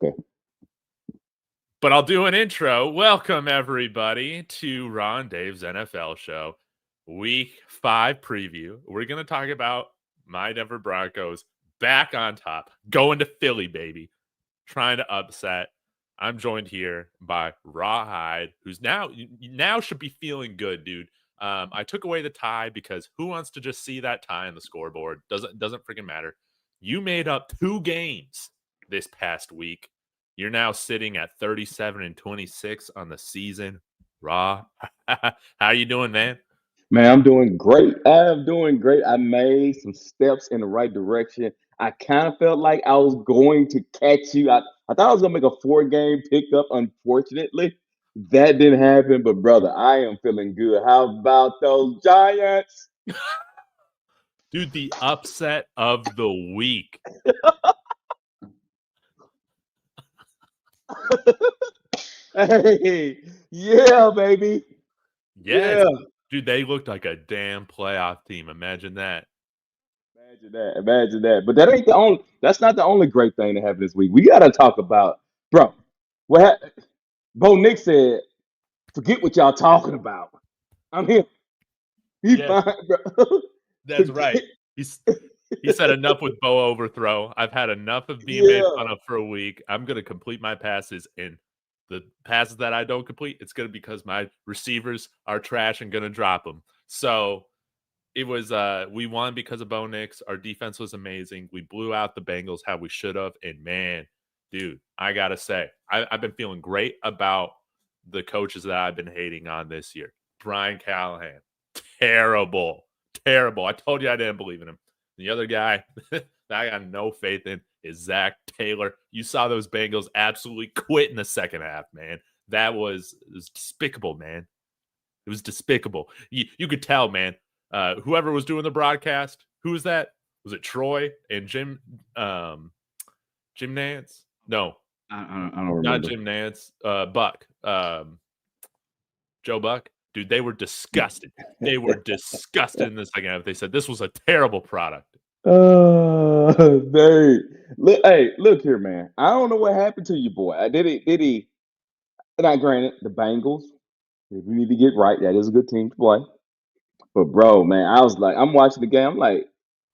Okay. But I'll do an intro. Welcome, everybody, to Ron Dave's NFL show. Week 5 preview. We're going to talk about my Denver Broncos back on top, going to Philly, baby, trying to upset. I'm joined here by Rawhide, who's now should be feeling good, dude. I took away the tie because who wants to just see that tie on the scoreboard? Doesn't freaking matter. You made up 2 games this past week. You're now sitting at 37-26 on the season. Raw, how you doing, man? Man, I'm doing great. I am doing great. I made some steps in the right direction. I kind of felt like I was going to catch you. I thought I was going to make a 4-game pickup. Unfortunately, that didn't happen. But, brother, I am feeling good. How about those Giants? Dude, the upset of the week. Hey, yeah, baby. Yes. Yeah. Dude, they looked like a damn playoff team. Imagine that. Imagine that. But that's not the only great thing that happened this week. We got to talk about, bro, Bo Nix said, forget what y'all talking about. I'm here. He Yes, fine, bro. that's right. He said enough with Bo overthrow. I've had enough of being made fun of for a week. I'm going to complete my passes, and the passes that I don't complete, it's going to be because my receivers are trash and going to drop them. So it was we won because of Bo Nix. Our defense was amazing. We blew out the Bengals how we should have. And man, dude, I gotta say, I've been feeling great about the coaches that I've been hating on this year. Brian Callahan, terrible. I told you I didn't believe in him. The other guy that I got no faith in is Zach Taylor. You saw those Bengals absolutely quit in the second half, man. That was despicable, man. It was despicable. You could tell, man. Whoever was doing the broadcast, who was that? Was it Troy and Jim Nance? No, I don't remember. not Jim Nance. Buck. Joe Buck. Dude, they were disgusted. They were disgusted in the second half. They said this was a terrible product. Hey, look here, man. I don't know what happened to you, boy. Did he? Now, granted, the Bengals. If we need to get right, that is a good team to play. But, bro, man, I was like, I'm watching the game. I'm like,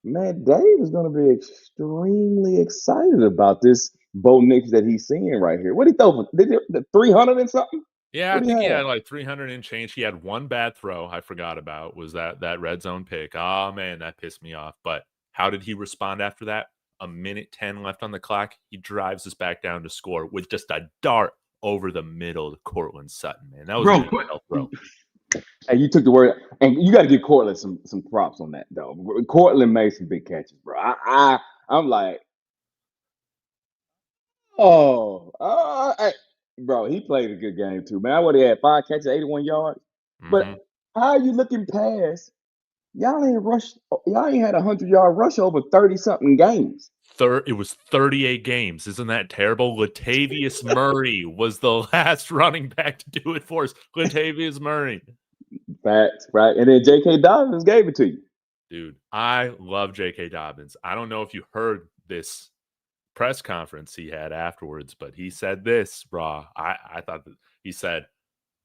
man, Dave is going to be extremely excited about this Bo Nix that he's seeing right here. What did he throw for? Did he 300 and something? Yeah, What I do you think he have? had like 300 and change. He had one bad throw I forgot about, was that red zone pick. Oh, man, that pissed me off. But how did he respond after that? A minute 10 left on the clock. He drives us back down to score with just a dart over the middle to Cortland Sutton, man. That was Bro, an NFL throw. Hey, you took the word, and you got to give Cortland some props on that though. Cortland made some big catches, bro. I'm like, bro, he played a good game too, man. I would have had 5 catches, 81 yards. But Mm-hmm. how are you looking past? Y'all ain't rushed. Y'all ain't had a 100-yard rush over 30-something games. It was 38 games. Isn't that terrible? Latavius Murray was the last running back to do it for us. Latavius Murray. Facts, right? And then J.K. Dobbins gave it to you. Dude, I love J.K. Dobbins. I don't know if you heard this press conference he had afterwards, but he said this, Raw. I thought that he said,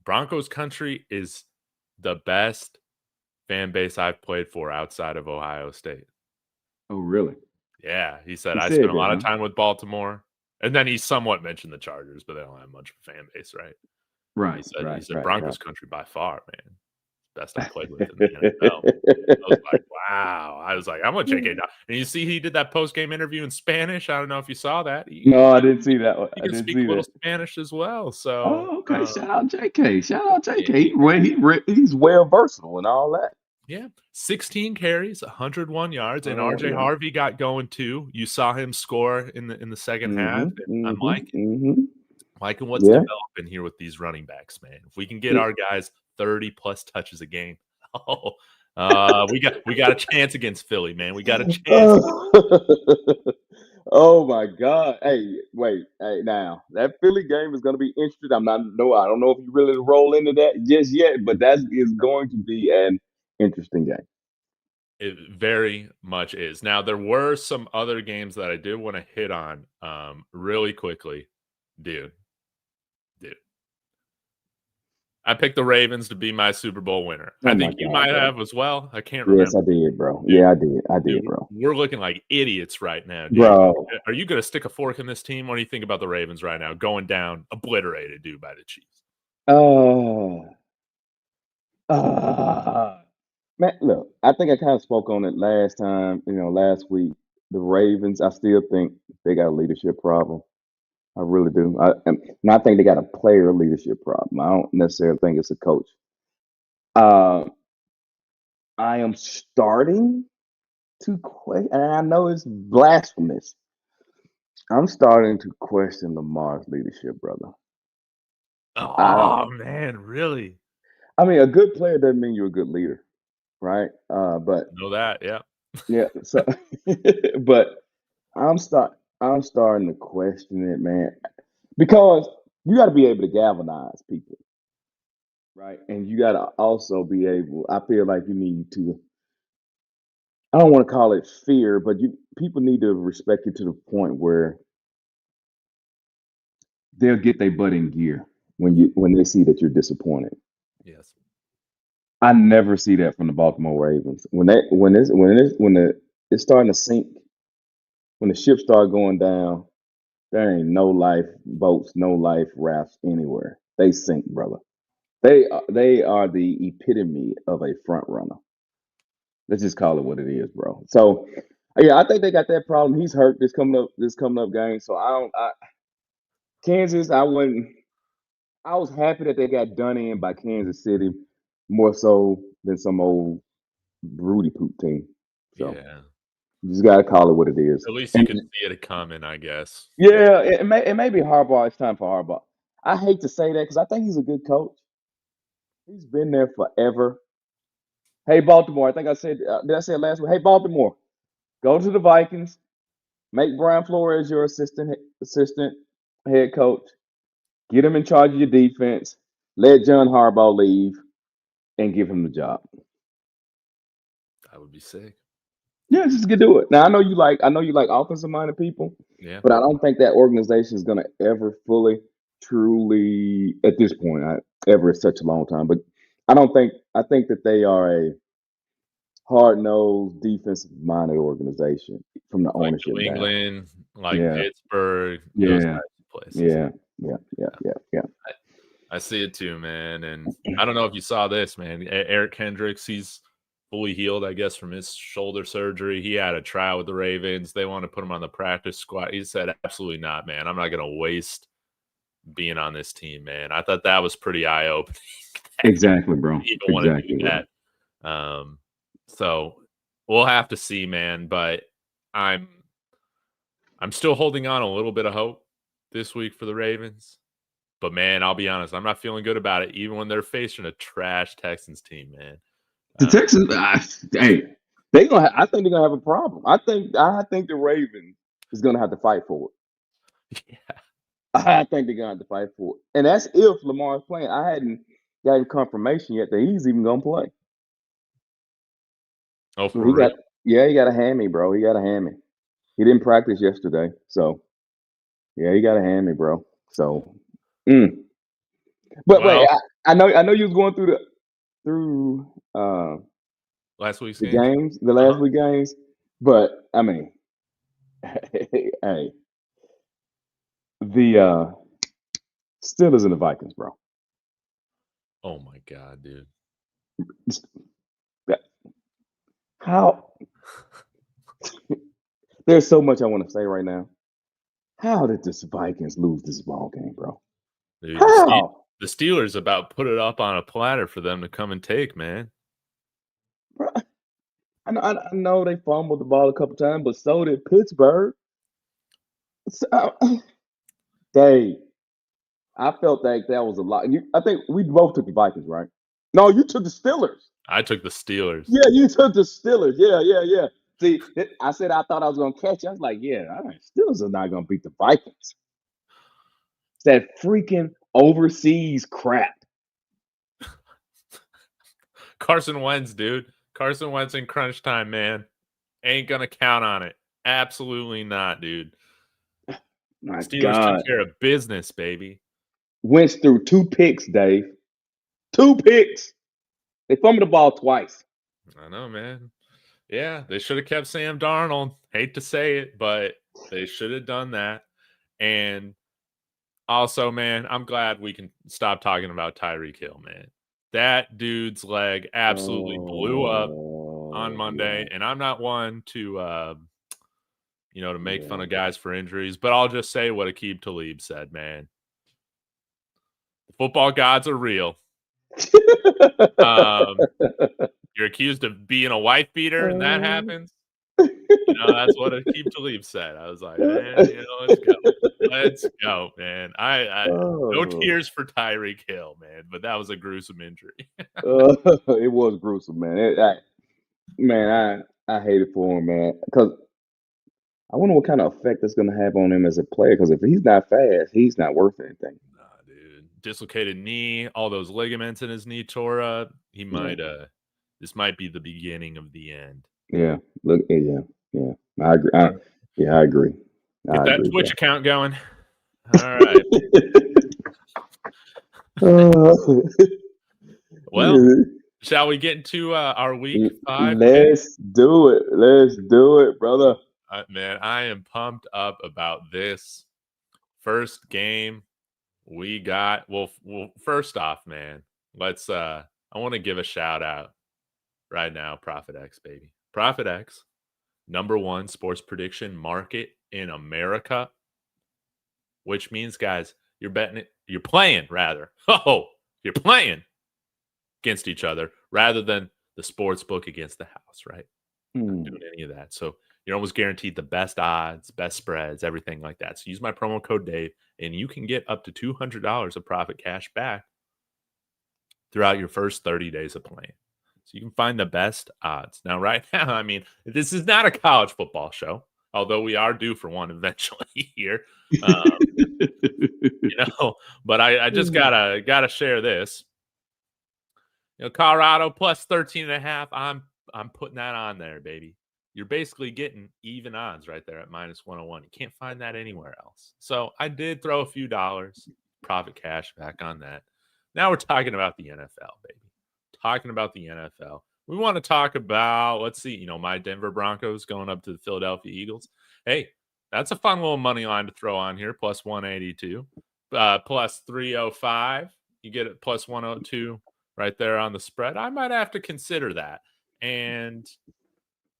Broncos country is the best fan base I've played for outside of Ohio State. Oh, really? Yeah, he said, He I said spent a that, lot of huh? time with Baltimore. And then he somewhat mentioned the Chargers, but they don't have much of a fan base, right? He said, Broncos country by far, man. Best I played with in the NFL. I was like, wow. I was like, I'm going to J.K. Dobbins. And you see he did that post-game interview in Spanish. I don't know if you saw that. No, I didn't see that one. He I can didn't speak a see little that. Spanish as well. So, Oh, okay. Shout out JK. yeah. He's well versatile and all that. Yeah, 16 carries, 101 yards, and RJ Yeah. Harvey got going too. You saw him score in the second half. And I'm liking what's Yeah. developing here with these running backs, man. If we can get our guys 30 plus touches a game, we got a chance against Philly, man. We got a chance. Oh my God. Hey, wait. Hey, now that Philly game is gonna be interesting. I don't know if you really roll into that just yet, but that is going to be an interesting game. It very much is. Now, there were some other games that I did want to hit on really quickly. Dude. I picked the Ravens to be my Super Bowl winner. Oh I my think you God, might bro. have as well. I can't Yes, remember. I did, bro. Dude, Yeah, I did, dude, bro. we're looking like idiots right now, dude. Bro. Are you going to stick a fork in this team? What do you think about the Ravens right now? Going down, obliterated, dude, by the Chiefs. Man, look, I think I kind of spoke on it last time, last week. The Ravens, I still think they got a leadership problem. I really do. And I think they got a player leadership problem. I don't necessarily think it's a coach. Uh, I am starting to question, and I know it's blasphemous. I'm starting to question Lamar's leadership, brother. I don't. Oh, man, really? I mean, a good player doesn't mean you're a good leader, right? But Know that, yeah. yeah. So, but I'm starting to question it, man, because you got to be able to galvanize people, right? And you got to also be able. I feel like you need to. I don't want to call it fear, but people need to respect you to the point where they'll get their butt in gear when they see that you're disappointed. Yes. I never see that from the Baltimore Ravens. It's starting to sink, when the ship start going down, there ain't no life boats, no life rafts anywhere. They sink, brother. They are the epitome of a front runner. Let's just call it what it is, bro. So yeah, I think they got that problem. He's hurt this coming up game. So Kansas, I wouldn't. I was happy that they got done in by Kansas City more so than some old Rudy poop team. So Yeah. you just gotta call it what it is. At least you And could see it coming, I guess. yeah, it may be Harbaugh. It's time for Harbaugh. I hate to say that because I think he's a good coach. He's been there forever. Hey Baltimore, I think I said did I say it last week? Hey Baltimore, go to the Vikings. Make Brian Flores your assistant head coach. Get him in charge of your defense. Let John Harbaugh leave and give him the job. That would be sick. Yeah, just get do it. Now I know you like offensive minded people, Yeah. but I don't think that organization is gonna ever fully, truly at this point, ever is such a long time. But I think that they are a hard nosed, defensive minded organization from the Like ownership New down. England, like Yeah, Pittsburgh, those yeah, types of places. yeah, yeah, yeah, yeah, yeah. I see it too, man. And I don't know if you saw this, man. Eric Hendricks, he's fully healed, I guess, from his shoulder surgery. He had a trial with the Ravens. They want to put him on the practice squad. He said, absolutely not, man. I'm not going to waste being on this team, man. I thought that was pretty eye opening. Exactly, bro. Even want to do Exactly, bro. that. So we'll have to see, man. But I'm still holding on a little bit of hope this week for the Ravens. But man, I'll be honest, I'm not feeling good about it, even when they're facing a trash Texans team, man. The Texans, hey, I think they're gonna have a problem. I think the Ravens is gonna have to fight for it. Yeah. I think they're gonna have to fight for it, and that's if Lamar's playing. I hadn't gotten confirmation yet that he's even gonna play. Oh, So for real? he got a hammy, bro. He got a hammy. He didn't practice yesterday, so yeah, he got a hammy, bro. So, mm. But wait, Well, I know you was going through last week's the games. games, the last week games, but I mean, hey, the Steelers and the Vikings, bro. Oh my god, dude. How there's so much I want to say right now. How did the Vikings lose this ball game, bro? Dude, How? the Steelers about put it up on a platter for them to come and take, man. Bro, I know they fumbled the ball a couple times, but so did Pittsburgh. So, Dave, I felt like that was a lot. I think we both took the Vikings, right? No, you took the Steelers. I took the Steelers. Yeah, you took the Steelers. Yeah, yeah, yeah. See, I said I thought I was going to catch you. I was like, yeah, all right, Steelers are not going to beat the Vikings. It's that freaking overseas crap. Carson Wentz, dude. Carson Wentz in crunch time, man. Ain't gonna count on it. Absolutely not, dude. My Steelers took God. care of business, baby. Wentz threw 2 picks, Dave. 2 picks. They fumbled the ball twice. I know, man. Yeah, they should have kept Sam Darnold. Hate to say it, but they should have done that. And also, man, I'm glad we can stop talking about Tyreek Hill, man. That dude's leg absolutely blew up on Monday, and I'm not one to to make fun of guys for injuries, but I'll just say what Aqib Talib said, man. The football gods are real. You're accused of being a wife beater, and that happens. That's what Aqib Talib said. I was like, man, let's go. Let's go, man. No tears for Tyreek Hill, man, but that was a gruesome injury. It was gruesome, man. I hate it for him, man, because I wonder what kind of effect that's going to have on him as a player. Because if he's not fast, he's not worth anything. Nah, dude. Dislocated knee, all those ligaments in his knee tore up. He might this might be the beginning of the end. Yeah. Look. Yeah. I agree. I agree. Get that Twitch account going. All right. Well, shall we get into our week 5? Let's do it, brother. Man, I am pumped up about this first game we got. Well, first off, man, let's I want to give a shout out right now, Prophet X, baby. Prophet X, #1 sports prediction market in America, which means, guys, you're playing against each other rather than the sports book against the house, right? Not doing any of that. So you're almost guaranteed the best odds, best spreads, everything like that. So use my promo code Dave, and you can get up to $200 of profit cash back throughout your first 30 days of playing. So you can find the best odds. Now, right now, I mean, this is not a college football show, although we are due for one eventually here. But I just gotta share this. Colorado plus 13.5. I'm putting that on there, baby. You're basically getting even odds right there at -101. You can't find that anywhere else. So I did throw a few dollars, profit cash back on that. Now we're talking about the NFL, baby. Talking about the NFL. We want to talk about, let's see, my Denver Broncos going up to the Philadelphia Eagles. Hey, that's a fun little money line to throw on here, plus 182. Plus 305. You get it plus 102 right there on the spread. I might have to consider that. And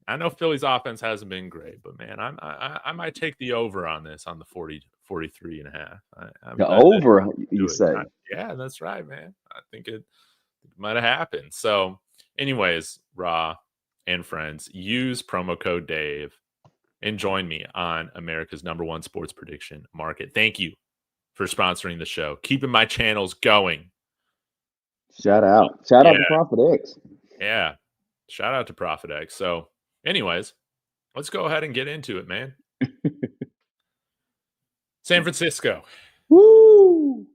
I know Philly's offense hasn't been great, but man, I might take the over on this on the 43.5. The over, you say? Yeah, that's right, man. I think it might have happened. So, anyways, Raw and friends, use promo code Dave and join me on America's #1 sports prediction market. Thank you for sponsoring the show, keeping my channels going. Shout out to Prophet X. Yeah, shout out to Prophet X. So, anyways, let's go ahead and get into it, man. San Francisco. Woo!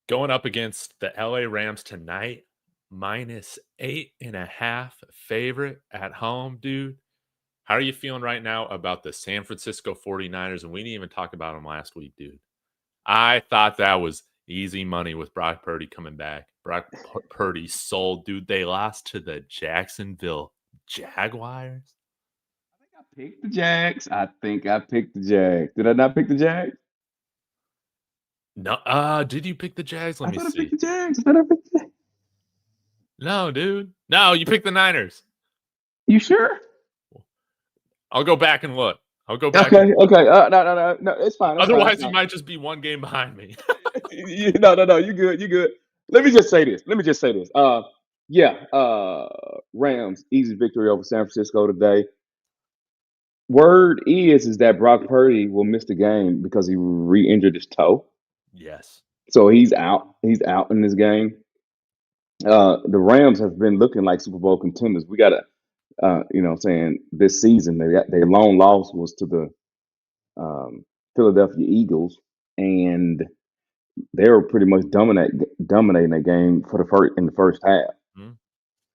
Going up against the LA Rams tonight, -8.5 favorite at home, dude. How are you feeling right now about the San Francisco 49ers? And we didn't even talk about them last week, dude. I thought that was easy money with Brock Purdy coming back. Brock Purdy sold, dude. They lost to the Jacksonville Jaguars. I picked the Jags. Did I not pick the Jags? No, did you pick the Jags? Let me see. I picked the Jags. I thought I picked the Jags. No, dude. No, you picked the Niners. You sure? I'll go back and look. Okay. No, it's fine. Otherwise, you might just be one game behind me. No, you good. Let me just say this. Rams, easy victory over San Francisco today. Word is that Brock Purdy will miss the game because he re-injured his toe. Yes. So he's out. He's out in this game. The Rams have been looking like Super Bowl contenders. We got to, saying this season, their lone loss was to the Philadelphia Eagles, and they were pretty much dominating that game in the first half. Mm-hmm.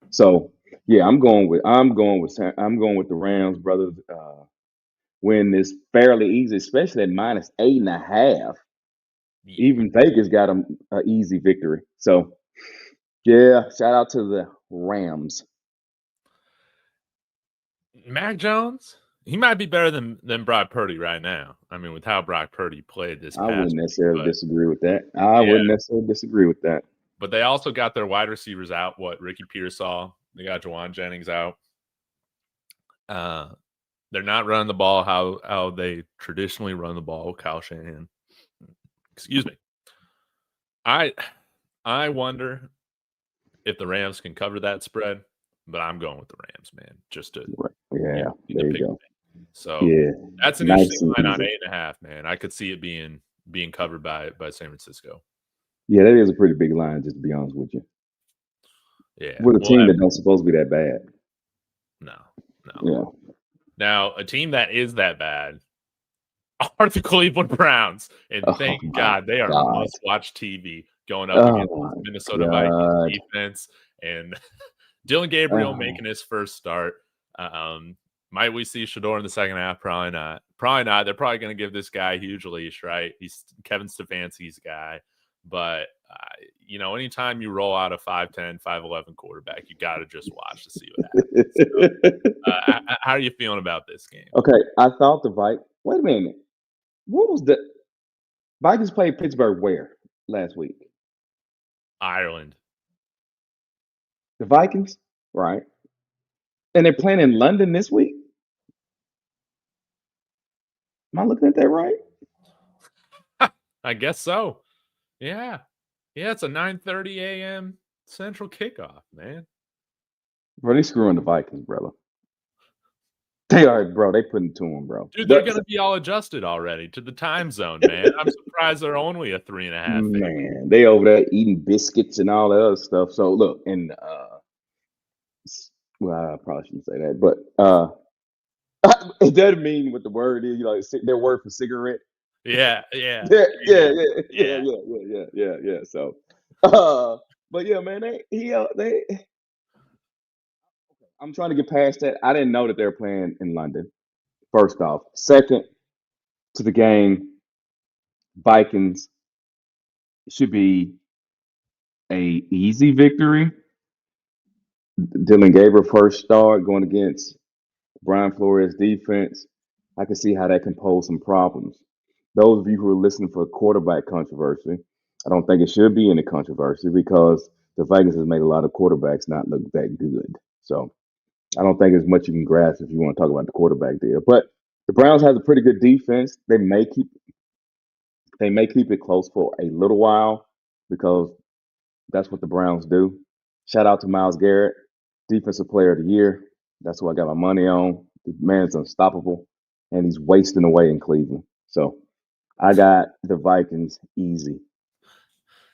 So Yeah, I'm going with the Rams, brothers. Win this fairly easy, especially at -8.5. Yeah. Even Vegas got them an easy victory. So yeah, shout out to the Rams. Mac Jones, he might be better than Brock Purdy right now. I mean, with how Brock Purdy played this I past wouldn't week, necessarily but disagree with that. yeah, but they also got their wide receivers out. What Ricky Pearsall, they got Jawan Jennings out. They're not running the ball how they traditionally run the ball with Kyle Shanahan. Excuse me. I wonder if the Rams can cover that spread, but I'm going with the Rams, man, just to Yeah, be the there you pick. go. So Yeah, that's an nice interesting and line on easy. 8.5, man. I could see it being covered by San Francisco. Yeah, that is a pretty big line, just to be honest with you. Yeah. With a Well, team that don't supposed to be that bad. no. Yeah. Now, a team that is that bad are the Cleveland Browns. And Oh thank my God they are God. must-watch TV going up against Oh this my Minnesota Vikings God. defense and Dylan Gabriel Oh. making his first start. Might we see Shador in the second half? Probably not. Probably not. They're probably going to give this guy a huge leash, right? He's Kevin Stefanski's guy. But, anytime you roll out a 5'10", 5'11" quarterback, you got to just watch to see what happens. So, how are you feeling about this game? Okay, I thought the Vikings. Wait a minute. What was the Vikings played Pittsburgh where last week? Ireland. The Vikings, right? And they're playing in London this week. Am I looking at that right? I guess so. Yeah. Yeah, it's a 9:30 a.m. Central kickoff, man. Bro, they screwing the Vikings, brother. They are, bro. They putting it to them, bro. Dude, they're But gonna be all adjusted already to the time zone, man. I'm surprised they're only a 3.5 favorite. man, they over there eating biscuits and all that other stuff. So look, and well, I probably shouldn't say that, but it doesn't mean what the word is. Their word for cigarette. Yeah, yeah. Yeah, yeah, Amen. yeah, yeah, Yeah. yeah, yeah, yeah, yeah. So, uh, but yeah, man, they. I'm trying to get past that. I didn't know that they were playing in London. First off, second to the game, Vikings should be a easy victory. Dylan Gabriel first start going against Brian Flores defense. I can see how that can pose some problems. Those of you who are listening for quarterback controversy, I don't think it should be any controversy because the Vikings has made a lot of quarterbacks not look that good. So I don't think there's much you can grasp if you want to talk about the quarterback deal. But the Browns has a pretty good defense. They may keep it close for a little while because that's what the Browns do. Shout out to Myles Garrett, Defensive Player of the Year. That's who I got my money on. The man's unstoppable, and he's wasting away in Cleveland. So I got the Vikings easy.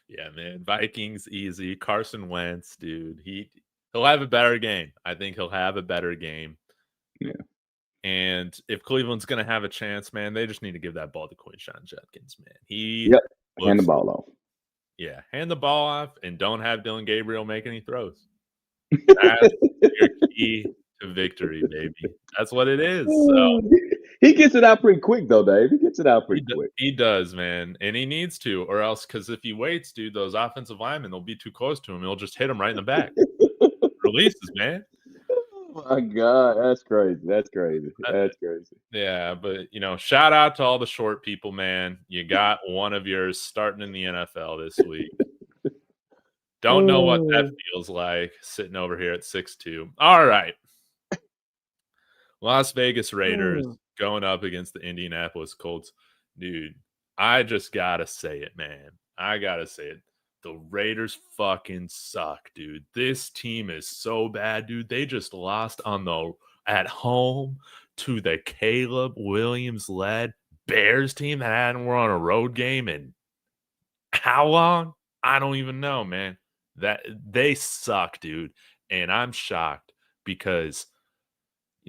Yeah, man. Vikings easy. Carson Wentz, dude. He'll have a better game. I think he'll have a better game. Yeah. And if Cleveland's gonna have a chance, man, they just need to give that ball to Quinshon Judkins, man. He Yep. Hand the looks ball off. Yeah, hand the ball off and don't have Dylan Gabriel make any throws. That's your key to victory, baby. That's what it is. So He gets it out pretty quick, though, Dave. He gets it out pretty quick. he does, man, and he needs to, or else because if he waits, dude, those offensive linemen they'll be too close to him. He'll just hit him right in the back. Releases, man. Oh my God, that's crazy. That's crazy. That's crazy. Yeah, but shout out to all the short people, man. You got one of yours starting in the NFL this week. Don't know what that feels like sitting over here at 6'2". All right. Las Vegas Raiders going up against the Indianapolis Colts. Dude, I just got to say it, man. I got to say it. The Raiders fucking suck, dude. This team is so bad, dude. They just lost at home to the Caleb Williams-led Bears team that hadn't won a road game in how long? I don't even know, man. That they suck, dude. And I'm shocked because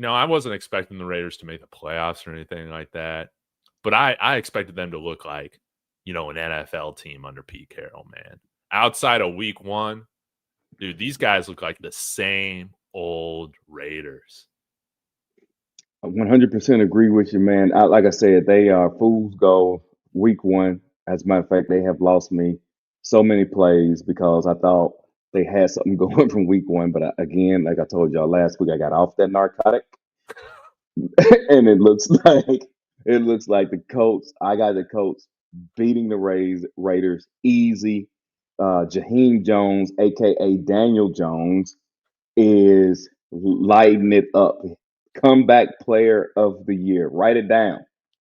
I wasn't expecting the Raiders to make the playoffs or anything like that. But I expected them to look like, an NFL team under Pete Carroll, man. Outside of week 1, dude, these guys look like the same old Raiders. 100% agree with you, man. Like I said, they are fool's gold week one. As a matter of fact, they have lost me so many plays because I thought they had something going from week one. But again, like I told y'all last week, I got off that narcotic, and it looks like the Colts. I got the Colts beating the Raiders easy. Jaheim Jones, aka Daniel Jones, is lighting it up. Comeback player of the year. Write it down.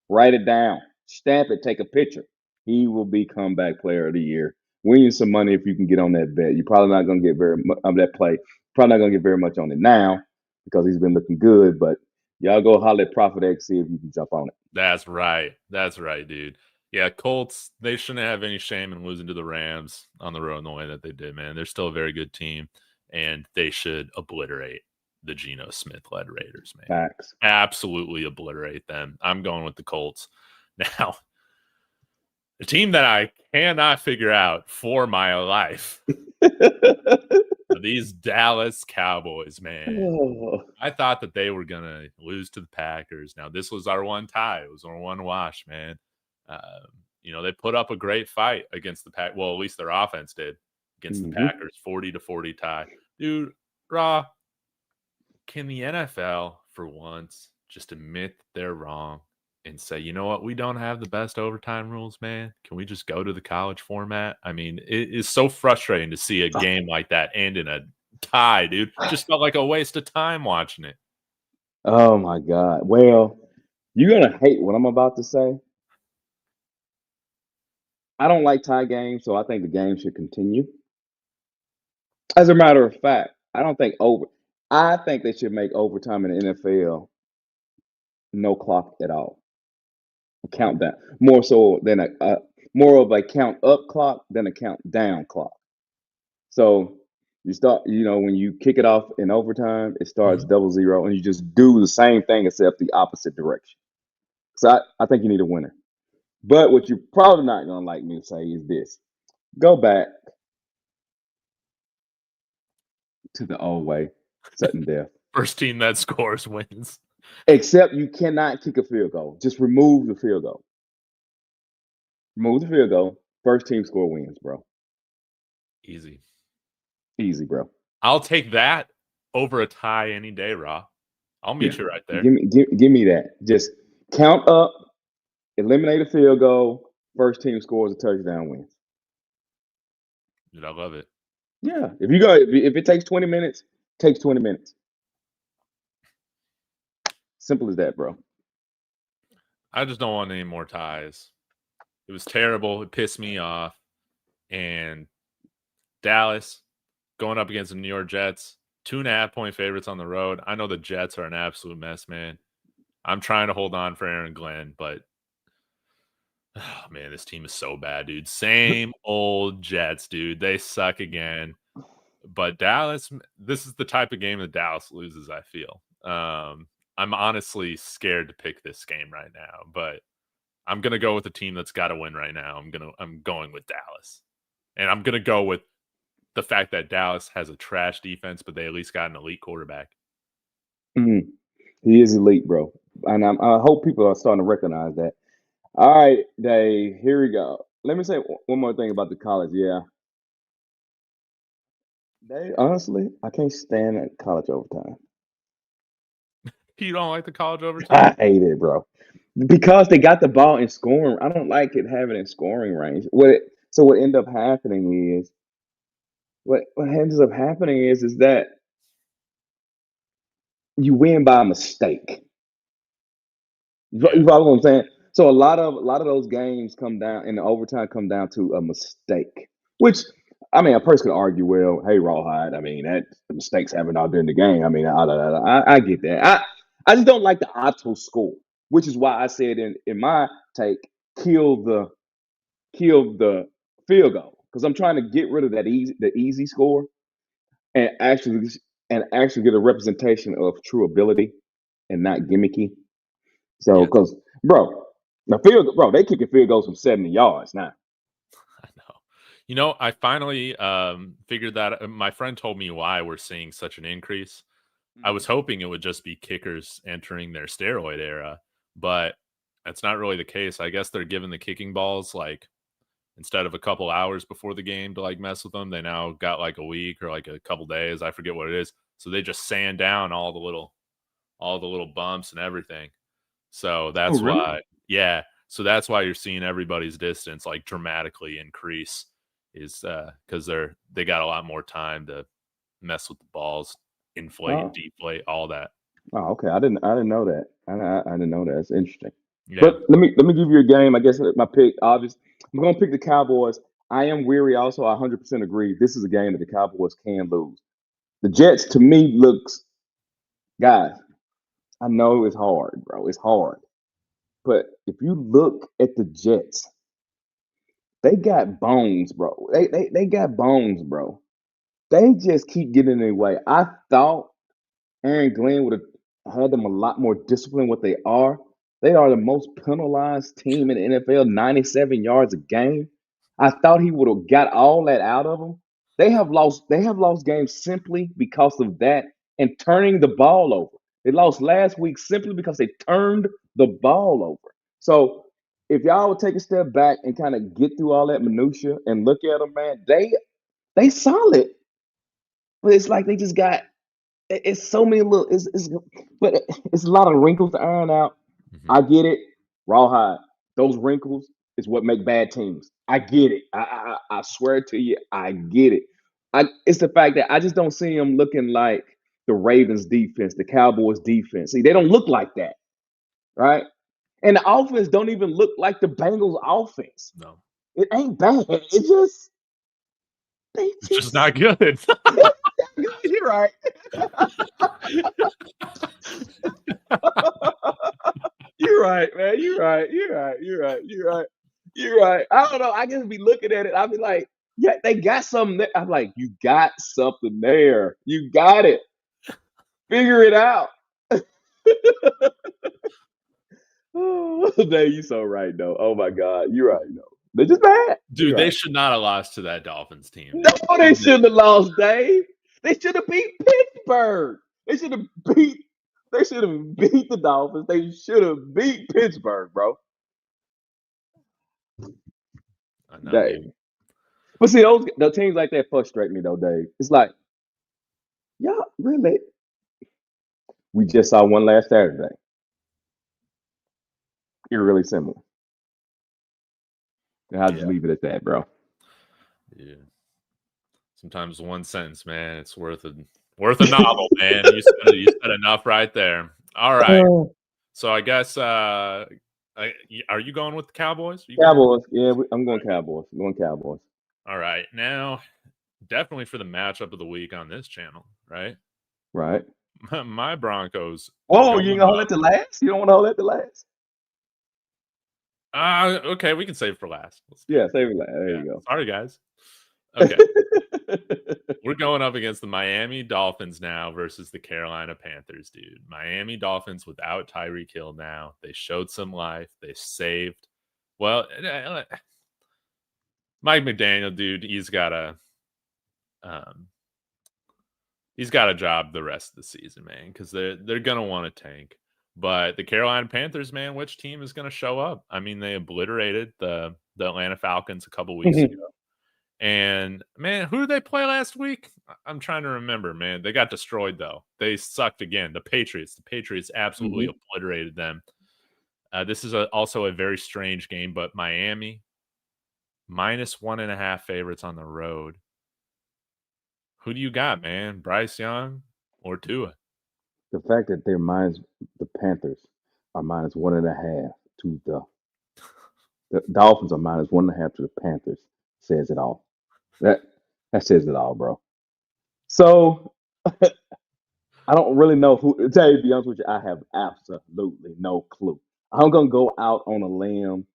Write it down. Stamp it. Take a picture. He will be comeback player of the year. Win you some money if you can get on that bet. You're probably not going to get very much on that play. Probably not going to get very much on it now because he's been looking good. But y'all go holler at Prophet X, see if you can jump on it. That's right. That's right, dude. Yeah, Colts, they shouldn't have any shame in losing to the Rams on the road in the way that they did, man. They're still a very good team, and they should obliterate the Geno Smith-led Raiders, man. Facts. Absolutely obliterate them. I'm going with the Colts. Now, the team that I cannot figure out for my life are these Dallas Cowboys, man. Oh. I thought that they were going to lose to the Packers. Now, this was our one tie. It was our one wash, man. They put up a great fight against the Pack. Well, at least their offense did against the Packers, 40-40 tie. Dude, Raw, can the NFL for once just admit they're wrong and say, you know what, we don't have the best overtime rules, man? Can we just go to the college format? I mean, it is so frustrating to see a game like that end in a tie, dude. Just felt like a waste of time watching it. Oh my God. Well, you're gonna hate what I'm about to say. I don't like tie games, so I think the game should continue. As a matter of fact, I think they should make overtime in the NFL no clock at all. A countdown. More of a count up clock than a countdown clock. So you start, when you kick it off in overtime, it starts 0-0, and you just do the same thing except the opposite direction. So I think you need a winner. But what you're probably not gonna like me to say is this: go back to the old way, sudden death. First team that scores wins. Except you cannot kick a field goal. Just remove the field goal. Remove the field goal. First team score wins, bro. Easy, bro. I'll take that over a tie any day, Raw. I'll meet you right there. Give me that. Just count up, eliminate a field goal. First team scores a touchdown, wins. Dude, I love it. Yeah, if it takes 20 minutes, takes 20 minutes. Simple as that, bro. I just don't want any more ties. It was terrible. It pissed me off. And Dallas going up against the New York Jets, 2.5-point favorites on the road. I know the Jets are an absolute mess, man. I'm trying to hold on for Aaron Glenn, but oh man, this team is so bad, dude. Same old Jets, dude. They suck again. But Dallas, this is the type of game that Dallas loses, I feel. I'm honestly scared to pick this game right now, but I'm gonna go with a team that's got to win right now. I'm going with Dallas, and I'm gonna go with the fact that Dallas has a trash defense, but they at least got an elite quarterback. Mm-hmm. He is elite, bro, and I hope people are starting to recognize that. All right, Dave. Here we go. Let me say one more thing about the college. Yeah, Dave. Honestly, I can't stand that college overtime. You don't like the college overtime? I hate it, bro. Because they got the ball in scoring. I don't like it having in scoring range. What ends up happening is is that you win by mistake. You follow what I'm saying? So a lot of those games come down in the overtime come down to a mistake. Which I mean, a person could argue, well, hey, Rawhide, I mean that the mistakes happen out during the game. I mean, I get that. I just don't like the auto score, which is why I said in my take, kill the field goal, because I'm trying to get rid of the easy score and actually get a representation of true ability and not gimmicky. So, because they kicking field goals from 70 yards now. I know. I finally figured that my friend told me why we're seeing such an increase. I was hoping it would just be kickers entering their steroid era, but that's not really the case. I guess they're giving the kicking balls like instead of a couple hours before the game to like mess with them, they now got like a week or like a couple days. I forget what it is. So they just sand down all the little bumps and everything. So Oh, that's really? why, yeah. So that's why you're seeing everybody's distance like dramatically increase, is because they got a lot more time to mess with the balls, inflate, Oh, deflate, all that. oh, okay. I didn't know that. I didn't know that. It's interesting. Yeah, But let me give you a game. I guess my pick, obvious. I'm going to pick the Cowboys. I am weary. Also, I 100% agree. This is a game that the Cowboys can lose. The Jets, to me, looks guys. I know it's hard, bro. It's hard. But if you look at the Jets, they got bones, bro. They got bones, bro. They just keep getting in their way. I thought Aaron Glenn would have had them a lot more disciplined what they are. They are the most penalized team in the NFL, 97 yards a game. I thought he would have got all that out of them. They have lost games simply because of that and turning the ball over. They lost last week simply because they turned the ball over. So if y'all would take a step back and kind of get through all that minutia and look at them, man, they solid. But it's like they just got it's so many little but it's a lot of wrinkles to iron out. hmm I get it. Rawhide. Those wrinkles is what make bad teams. I get it. I swear to you, I get it. It's the fact that I just don't see them looking like the Ravens defense, the Cowboys defense. See, they don't look like that, right? And the offense don't even look like the Bengals offense. no, It ain't bad. It just they it's just just not good. you're right. You're right, man. You're right. You're right. You're right. You're right. You're right. I don't know. I just be looking at it. I be like, yeah, they got something there. I'm like, you got something there. You got it. Figure it out. Oh, man, you so right though. Oh my God, you're right though. They're just bad. You're Dude, they right. should not have lost to that Dolphins team, No, man. they shouldn't have lost, Dave. They should have beat Pittsburgh. They should have beat. They should have beat the Dolphins. They should have beat Pittsburgh, bro. I know, Dave. dude. But see, those the teams like that frustrate me though, Dave. It's like, yeah, really. We just saw one last Saturday. You're really similar. And I'll just Yeah, leave it at that, bro. yeah. Sometimes one sentence, man, it's worth a novel, man. You said enough right there. All right. Oh. So I guess are you going with the Cowboys? You going? Cowboys. Yeah, I'm going Cowboys. I'm going Cowboys. All right. Now, definitely for the matchup of the week on this channel, right? Right. My Broncos Whoa, you going ain't gonna hold up. that to last? You don't want to hold that to last? Okay, we can save for last. Let's do Yeah, it. save it last. There Yeah. you Sorry, guys. go. Okay. We're going up against the Miami Dolphins now versus the Carolina Panthers, dude. Miami Dolphins without Tyreek Hill now. They showed some life. They saved. Well, Mike McDaniel, dude, um, he's got a job the rest of the season, man, because they're gonna want to tank. But the Carolina Panthers, man, which team is gonna show up? I mean, they obliterated the Atlanta Falcons a couple weeks ago. And man, who did they play last week? I'm trying to remember, man. They got destroyed though. They sucked again. The Patriots. The Patriots absolutely Mhm. obliterated them. This is also a very strange game, but Miami -1.5 favorites on the road. Who do you got, man? Bryce Young or Tua? The fact that the Panthers are -1.5 to the Dolphins are -1.5 to the Panthers says it all. That that says it all, bro. So I don't really know who. To tell you, to be honest with you, I have absolutely no clue. I'm gonna go out on a limb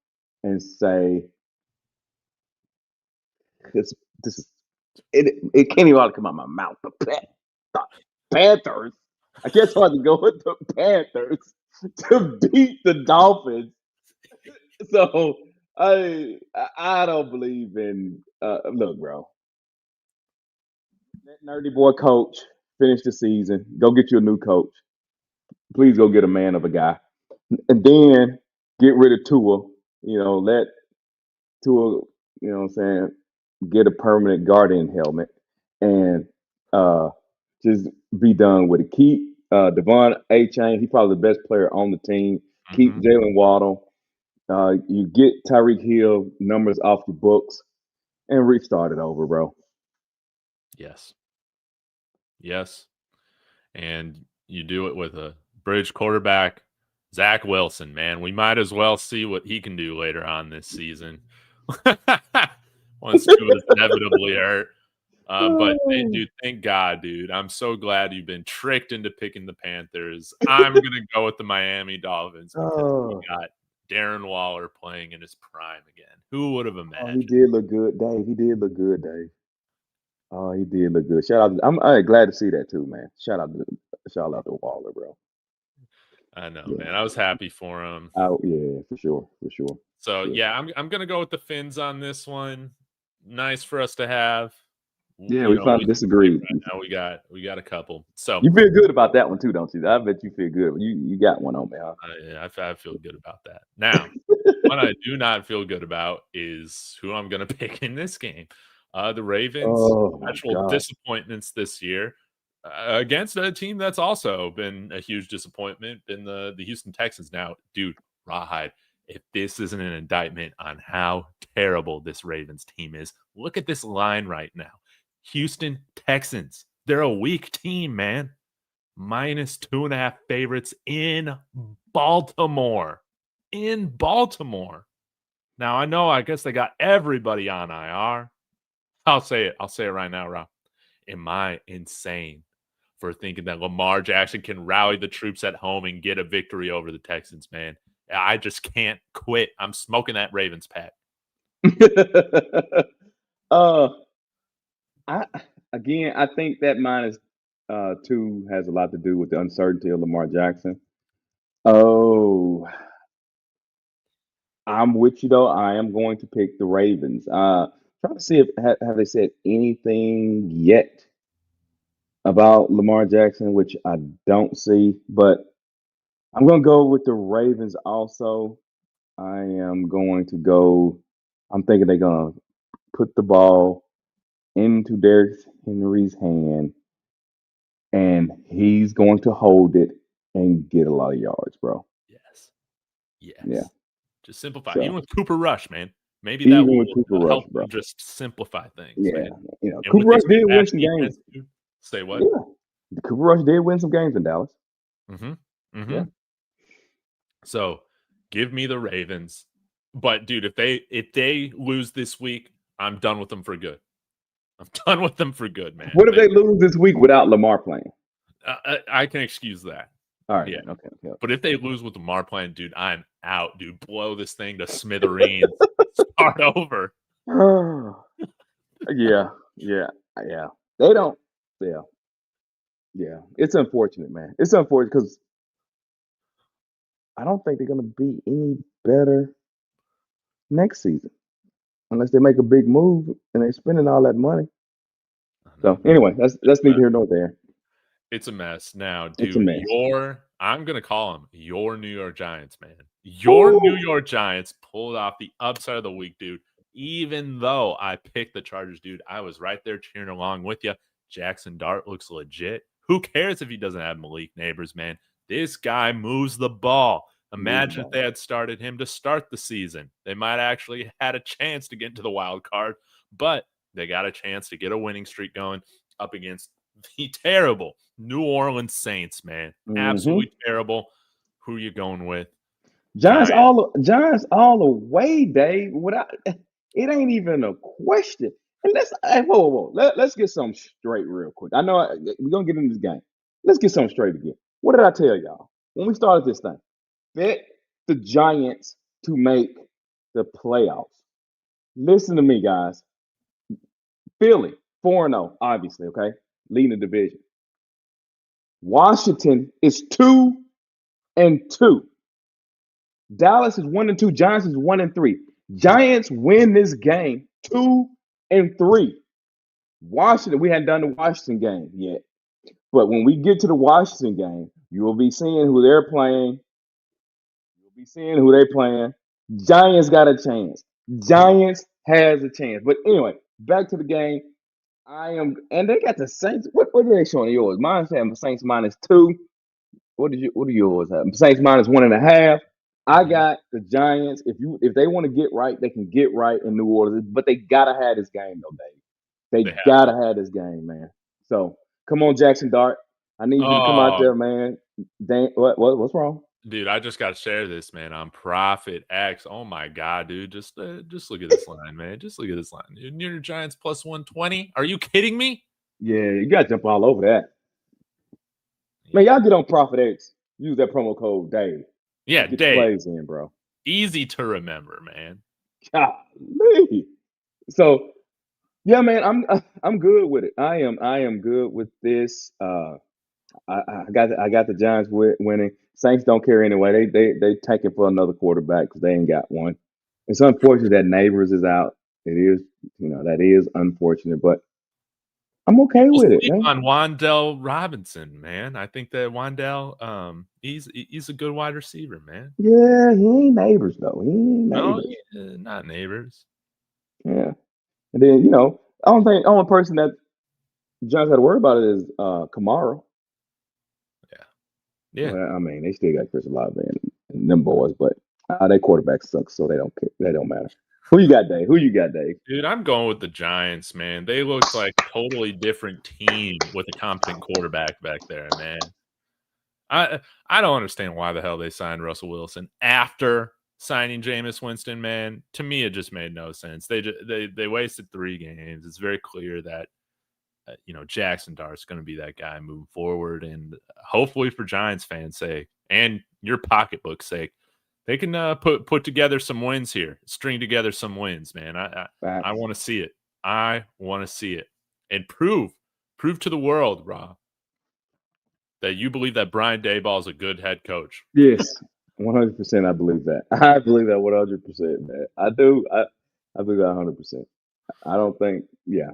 and say this. This is it. It can't even come out my mouth. The Panthers. I guess I have to go with the Panthers to beat the Dolphins. So I don't believe in. Look, bro, that nerdy boy coach. finish the season, go get you a new coach. Please go get a man of a guy. And then get rid of Tua. Let Tua, what I'm saying, get a permanent guardian helmet and just be done with it. Keep Devon A-Chain. He's probably the best player on the team. Keep Jalen Waddle. You get Tyreek Hill numbers off the books and restart it over, bro. Yes. And you do it with a bridge quarterback, Zach Wilson, man. We might as well see what he can do later on this season. Once Tua's inevitably hurt. But dude, thank God, dude. I'm so glad you've been tricked into picking the Panthers. I'm gonna go with the Miami Dolphins because we got Darren Waller playing in his prime again. Who would have imagined? He did look good, Dave. He did look good, Dave. Oh, he did look good. Shout out! I'm glad to see that too, man. Shout out to Waller, bro. I know, man. I was happy for him. Yeah, for sure. So yeah, I'm gonna go with the Fins on this one. Nice for us to have. Yeah, we finally disagreed. Right now we got a couple. So you feel good about that one too, don't you? I bet you feel good. You got one on me, huh? Yeah, I feel good about that. Now, what I do not feel good about is who I'm gonna pick in this game. The Ravens, actual disappointments this year against a team that's also been a huge disappointment, been the Houston Texans. Now, dude, Rawhide, if this isn't an indictment on how terrible this Ravens team is, look at this line right now. Houston Texans, they're a weak team, man. -2.5 favorites in Baltimore. Now, I guess they got everybody on IR. I'll say it right now, Rob. Am I insane for thinking that Lamar Jackson can rally the troops at home and get a victory over the Texans, man? I just can't quit. I'm smoking that Ravens pack. I think that -2 has a lot to do with the uncertainty of Lamar Jackson. Oh, I'm with you though. I am going to pick the Ravens. Trying to see if have they said anything yet about Lamar Jackson, which I don't see, but I'm going to go with the Ravens also. I am going to go. I'm thinking they're going to put the ball into Derrick Henry's hand, and he's going to hold it and get a lot of yards, bro. Yes. Yeah. Just simplify. Even with Cooper Rush, man. Maybe even that will with Cooper Rush, help bro. just simplify things. Yeah. Man. Cooper Rush did win some games. Say what? Yeah. Cooper Rush did win some games in Dallas. Yeah. So give me the Ravens. But dude, if they lose this week, I'm done with them for good. man. What if they lose this week without Lamar playing? I can excuse that. All right. Yeah. Okay. But if they lose with Lamar playing, dude, I'm out, dude. Blow this thing to smithereens. Start over. Yeah. They don't. Yeah. It's unfortunate, man. It's unfortunate because I don't think they're going to be any better next season unless they make a big move and they're spending all that money. So anyway, that's neither here nor there. It's a mess now, dude. I'm gonna call them your New York Giants, man. New York Giants pulled off the upside of the week, dude. Even though I picked the Chargers, dude, I was right there cheering along with you. Jackson Dart looks legit. Who cares if he doesn't have Malik Neighbors, man? This guy moves the ball. Imagine if they had started him to start the season. They might actually had a chance to get into the wild card, but they got a chance to get a winning streak going up against the terrible New Orleans Saints, man. Absolutely terrible. Who are you going with? Giants all the way, Dave. It ain't even a question. And whoa. Let's get something straight real quick. I know we're gonna get into this game. Let's get something straight again. What did I tell y'all when we started this thing? Bet the Giants to make the playoffs. Listen to me, guys. Philly 4-0, obviously, okay, leading the division. Washington is 2-2. Dallas is 1-2. Giants is 1-3. Giants win this game 2-3. Washington, we hadn't done the Washington game yet. But when we get to the Washington game, you will be seeing who they're playing. You'll be seeing who they're playing. Giants got a chance. Giants has a chance. But anyway, back to the game. And they got the Saints. What are they showing yours? Mine's having Saints -2. What do yours have? Saints -1.5. I got the Giants. If they want to get right, they can get right in New Orleans. But they gotta have this game though, Dave. They They have gotta have this game, man. So come on, Jackson Dart. I need you to come out Oh, there, man. What's wrong? dude, I just got to share this, man. On Profit X. Oh my god, dude. Just look at this line, man. Just look at this line. New York Giants +120. Are you kidding me? Yeah, you gotta jump all over that. Man, y'all get on Profit X. Use that promo code Dave. Yeah, Get Dave. your plays in, bro. Easy to remember, man. Golly. So yeah, man, I'm good with it. I am good with this. I got the Giants winning. Saints don't care anyway. They tanking for another quarterback because they ain't got one. It's unfortunate that Neighbors is out. It is, that is unfortunate, but I'm okay People with it, sleep man. on Wan'Dale Robinson, man. I think that Wan'Dale, he's a good wide receiver, man. Yeah, he ain't Neighbors though. He ain't No, Neighbors. not Neighbors. Yeah, and then I don't think the only person that Giants had to worry about it is Kamara. Yeah. Well, I mean, they still got Chris Olave and them boys, but their quarterback sucks, so they don't care. They don't matter. Who you got, Dave? Dude, I'm going with the Giants, man. They look like a totally different team with a competent quarterback back there, man. I don't understand why the hell they signed Russell Wilson after signing Jameis Winston, man. To me, it just made no sense. They wasted 3 games. It's very clear that Jackson Dart's going to be that guy moving forward, and hopefully for Giants fans' sake and your pocketbook's sake, they can put together some wins here, string together some wins, man. I want to see it. I want to see it, and prove to the world, Rob, that you believe that Brian Daboll is a good head coach. Yes, 100%. I believe that. I believe that 100%, man. I do. I believe that 100%. I don't think. Yeah,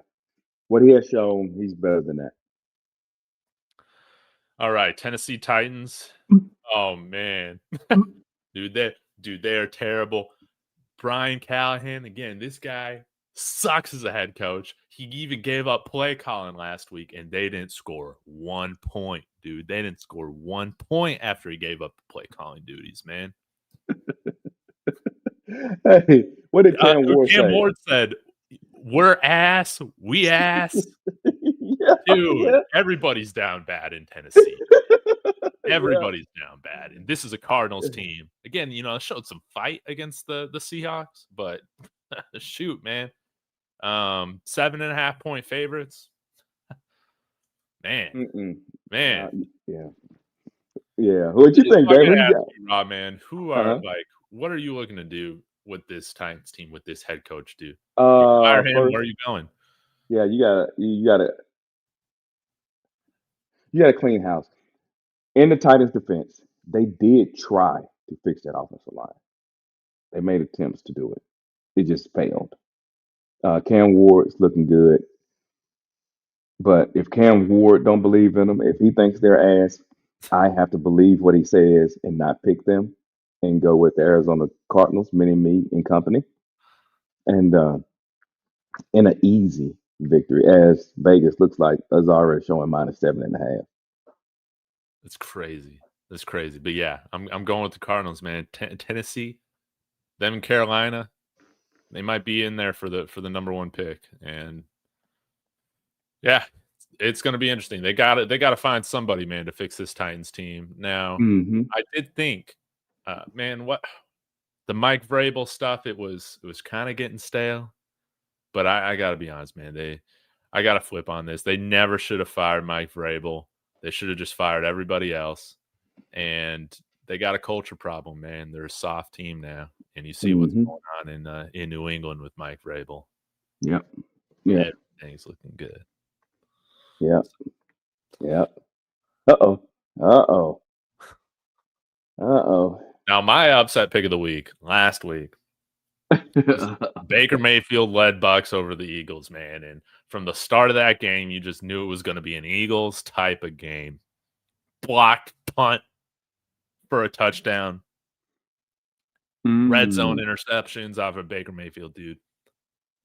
what he has shown, he's better than that. All right, Tennessee Titans. Oh man, dude, they are terrible. Brian Callahan, again, this guy sucks as a head coach. He even gave up play calling last week, and they didn't score 1 point, dude. They didn't score 1 point after he gave up the play calling duties, man. Hey, what did Cam Ward say? Cam Ward said, "We're ass. We ass." Yeah, Dude, yeah. everybody's down bad in Tennessee. Yeah. Everybody's down bad. And this is a Cardinals team. Again, showed some fight against the Seahawks, but shoot, man. 7.5 point favorites. Man. Yeah. Yeah. What you think, So I Dave? gotta Who you ask got? you, Rob, man, who are what are you looking to do with this Titans team, with this head coach do? You fire him, First, where are you going? yeah, you gotta clean house. In the Titans' defense, they did try to fix that offensive line. They made attempts to do it. It just failed. Cam Ward's looking good, but if Cam Ward don't believe in them, if he thinks they're ass, I have to believe what he says and not pick them and go with the Arizona Cardinals, Mini Me and company, and in an easy victory, as Vegas looks like is already showing -7.5. It's crazy. That's crazy. But yeah, I'm going with the Cardinals, man. Tennessee, them in Carolina, they might be in there for the number 1 pick. And yeah, it's going to be interesting. They got to find somebody, man, to fix this Titans team. Now, I did think, man, what the Mike Vrabel stuff, it was kind of getting stale. But I got to be honest, man. I got to flip on this. They never should have fired Mike Vrabel. They should have just fired everybody else. And they got a culture problem, man. They're a soft team now, and you see what's going on in New England with Mike Vrabel. Yep. Everything's looking good. Yep. Uh-oh. Now, my upset pick of the week last week Baker Mayfield led Bucks over the Eagles, man. And from the start of that game, you just knew it was going to be an Eagles type of game. Blocked punt for a touchdown. Red zone interceptions off of Baker Mayfield, dude.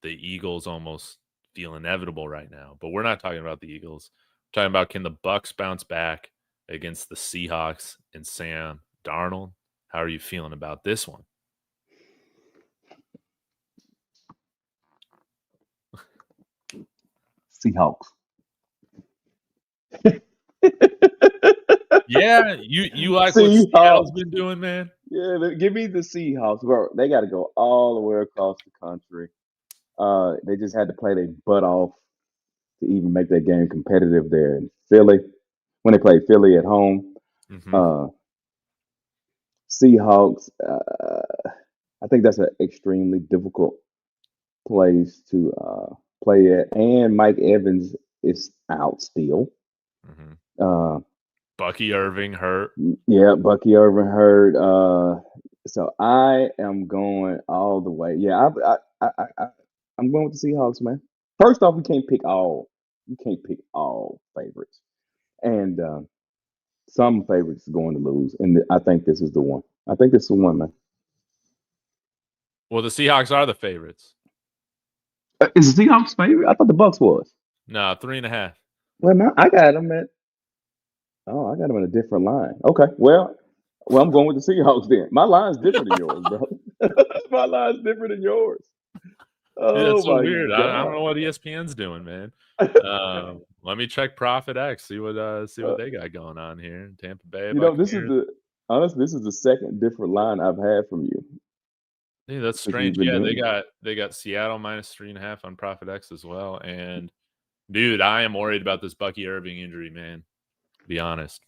The Eagles almost feel inevitable right now. But we're not talking about the Eagles. We're talking about, can the Bucks bounce back against the Seahawks and Sam Darnold? How are you feeling about this one? Seahawks. Yeah, you like what Seattle's been doing, man? Yeah, give me the Seahawks, bro. They got to go all the way across the country. They just had to play their butt off to even make that game competitive there in Philly. When they played Philly at home, Seahawks. I think that's an extremely difficult place to play at, and Mike Evans is out still. Bucky Irving hurt. Yeah, Bucky Irving hurt. So I am going all the way. Yeah, I'm going with the Seahawks, man. First off, we can't pick all. You can't pick all favorites, and some favorites are going to lose. And I think this is the one. I think this is the one, man. Well, the Seahawks are the favorites. Is the Seahawks favorite? I thought the Bucks was. No, 3.5. Well, man, I got them at. Oh, I got them in a different line. Okay, well, I'm going with the Seahawks then. My line's different than yours, bro. My line's different than yours. Oh, that's so weird. I don't know what ESPN's doing, man. Let me check Profit X, see what they got going on here in Tampa Bay. This is the second different line I've had from you. Yeah, that's strange. Yeah, they got Seattle minus 3.5 on Profit X as well. And dude, I am worried about this Bucky Irving injury, man. To be honest,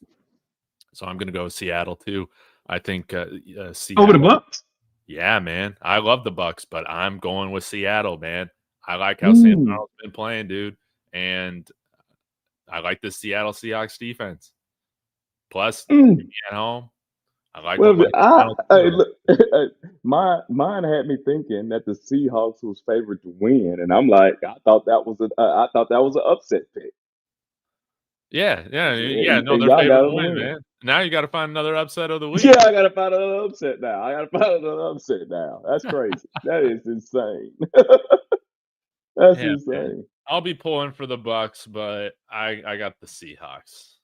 so I'm gonna go with Seattle too. I think Seattle over the Bucks. Yeah, man. I love the Bucks, but I'm going with Seattle, man. I like how Sam Darnold's been playing, dude, and I like this Seattle Seahawks defense. Plus, at home, I like. Mine had me thinking that the Seahawks was favored to win, and I'm like, I thought that was an upset pick. Yeah. No, they're favored to win, man. Now you got to find another upset of the week. Yeah, I got to find another upset now. That's crazy. That is insane. That's insane. Man. I'll be pulling for the Bucks, but I got the Seahawks.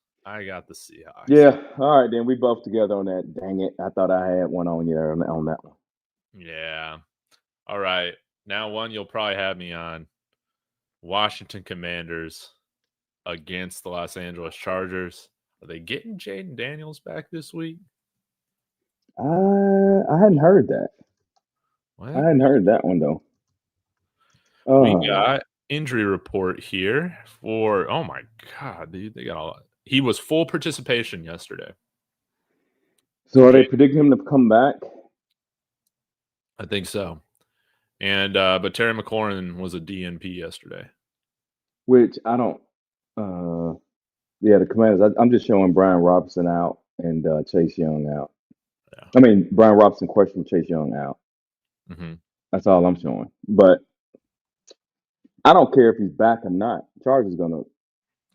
Yeah. All right, then we both together on that. Dang it! I thought I had one on you on that one. Yeah. All right. Now one you'll probably have me on. Washington Commanders against the Los Angeles Chargers. Are they getting Jaden Daniels back this week? I hadn't heard that. What? I hadn't heard that one though. We got injury report here for. Oh my god, dude! They got a lot. He was full participation yesterday. So are they predicting him to come back? I think so. And but Terry McLaurin was a DNP yesterday. Which I don't. Yeah, the Commanders. I'm just showing Brian Robinson out and Chase Young out. Yeah. I mean, Brian Robinson questionable, Chase Young out. Mm-hmm. That's all I'm showing. But I don't care if he's back or not. Chargers gonna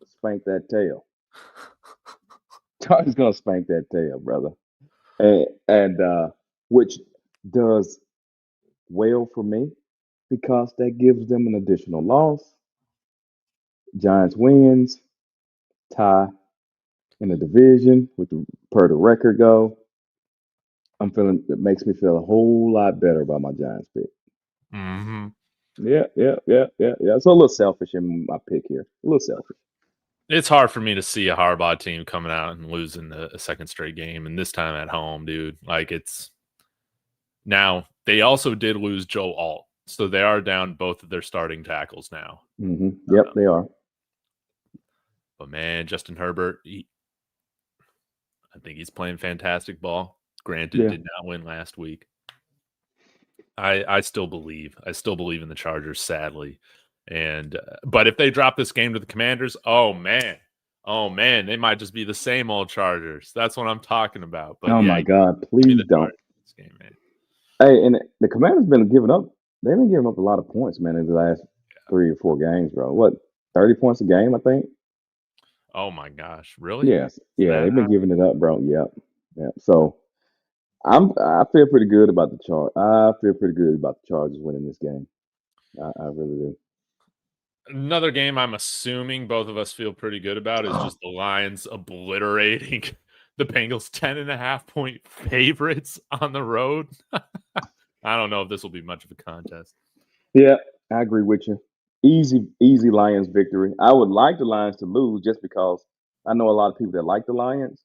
spank that tail. Chargers gonna spank that tail, brother. And which does well for me because that gives them an additional loss. Giants wins, tie in the division per the record go. It makes me feel a whole lot better about my Giants pick. Mm-hmm. Yeah. So a little selfish in my pick here. A little selfish. It's hard for me to see a Harbaugh team coming out and losing a second straight game, and this time at home, dude. Like it's now they also did lose Joe Alt, so they are down both of their starting tackles now. Mm-hmm. Yep, they are. But man, Justin Herbert, I think he's playing fantastic ball. Granted, did not win last week. I still believe. I still believe in the Chargers, sadly. And but if they drop this game to the Commanders, oh man, they might just be the same old Chargers. That's what I'm talking about. But my God, please don't. This game, man. Hey, and the Commanders been giving up. They've been giving up a lot of points, man, in the last 3 or 4 games, bro. What, 30 points a game? I think. Oh my gosh, really? Yes, Is yeah, that they've been giving it up, bro. Yep, yep. So I feel pretty good about the chart. I feel pretty good about the Chargers winning this game. I really do. another game I'm assuming both of us feel pretty good about is just the Lions obliterating the Bengals 10.5 point favorites on the road. I don't know if this will be much of a contest. Yeah, I agree with you. Easy Lions victory. I would like the Lions to lose just because I know a lot of people that like the Lions.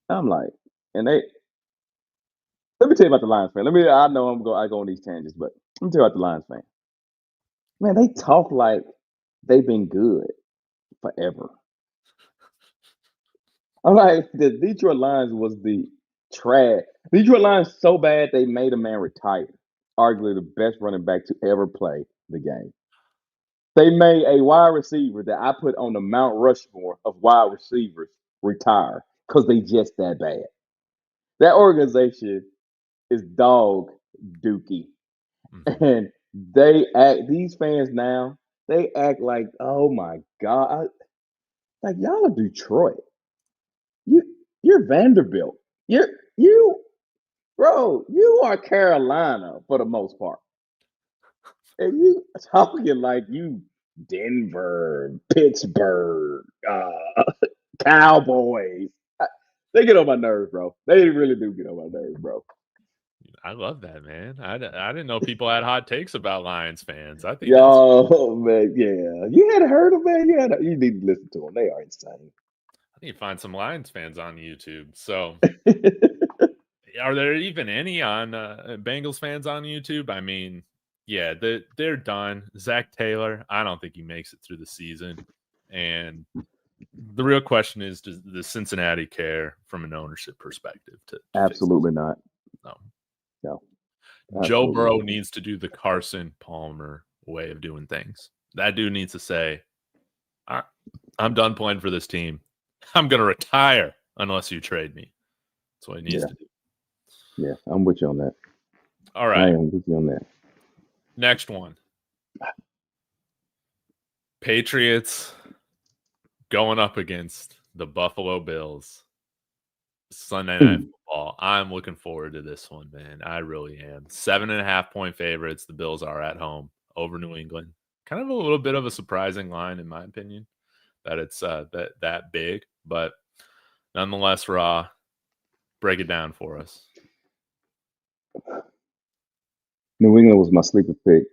I'm like, and they let me tell you about the Lions fan. I know I go on these tangents, but let me tell you about the Lions fan. Man, they talk like they've been good forever. I'm like, the Detroit Lions was the trash. Detroit Lions so bad they made a man retire. Arguably the best running back to ever play the game. They made a wide receiver that I put on the Mount Rushmore of wide receivers retire because they just that bad. That organization is dog dookie. Mhm. And these fans now, they act like, oh my God, like y'all are Detroit. You you're Vanderbilt. You're you bro, you are Carolina for the most part. And you talking like you Denver, Pittsburgh, Cowboys. They get on my nerves, bro. They really do get on my nerves, bro. I love that, man. I didn't know people had hot takes about Lions fans. I think that's Yo, man, yeah. You hadn't heard of man. You need to listen to them. They are insane. I need to find some Lions fans on YouTube. So, are there even any on Bengals fans on YouTube? I mean, yeah, they're done. Zach Taylor, I don't think he makes it through the season. And the real question is, does the Cincinnati care from an ownership perspective to fix this? Absolutely not. No. No, Joe absolutely Burrow not. needs to do the Carson Palmer way of doing things. That dude needs to say, "I- I'm done playing for this team. I'm going to retire unless you trade me." That's what he needs Yeah, to do. yeah. I'm with you on that. All I right. am with you on that. Next one. Patriots going up against the Buffalo Bills. Sunday Night Hmm. Football. I'm looking forward to this one, man. I really am. 7.5 point favorites. The Bills are at home over New England. Kind of a little bit of a surprising line, in my opinion, that it's that big, but nonetheless, Raw, break it down for us. New England was my sleeper pick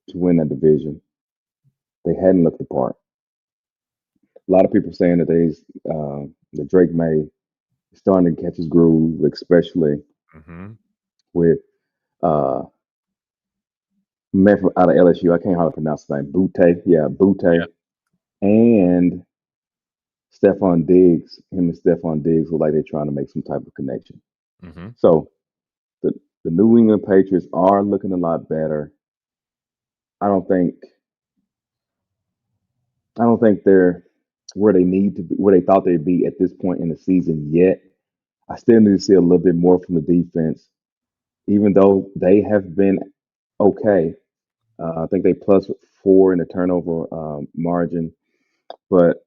to win that division. They hadn't looked the part. A lot of people saying that Drake May is starting to catch his groove, especially Mm-hmm. with uh, man from out of LSU. I can't hardly pronounce his name. Butte, yeah, Yeah. Butte, and Stephon Diggs. Him and Stephon Diggs look like they're trying to make some type of connection. Mm-hmm. So the the New England Patriots are looking a lot better. I don't think I don't think they're where they need to be, where they thought they'd be at this point in the season yet. I still need to see a little bit more from the defense, even though they have been okay. I think they +4 in the turnover margin, but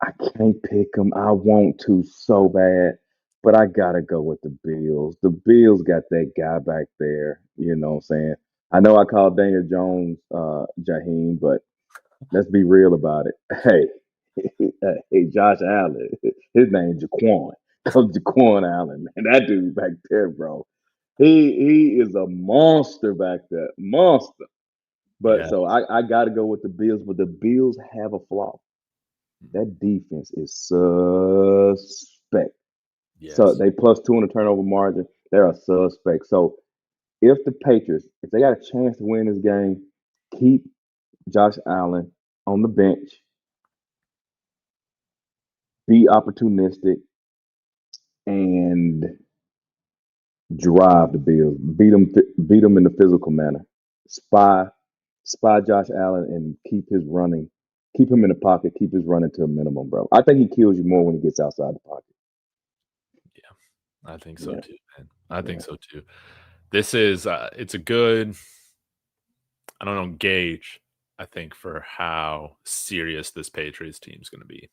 I can't pick them. I want to so bad, but I gotta go with the Bills. The Bills got that guy back there. You know what I'm saying? I know I called Daniel Jones Jaheim, but let's be real about it. Hey, hey, Josh Allen. His name's Jaquan. Comes Jaquan Allen, man. That dude back there, bro. He is a monster back there. Monster. But Yeah. so I gotta go with the Bills, but the Bills have a flaw. That defense is suspect. So Yes. they +2 in the turnover margin. They're a suspect. So if the Patriots, if they got a chance to win this game, keep Josh Allen on the bench, be opportunistic, and drive the Bills. Beat them in the physical manner. Spy, spy Josh Allen and keep his running. Keep him in the pocket. Keep his running to a minimum, bro. I think he kills you more when he gets outside the pocket. Yeah. I think so Yeah. too, man. I think so too. This is it's a good, I don't know, gauge, I think, for how serious this Patriots team is going to be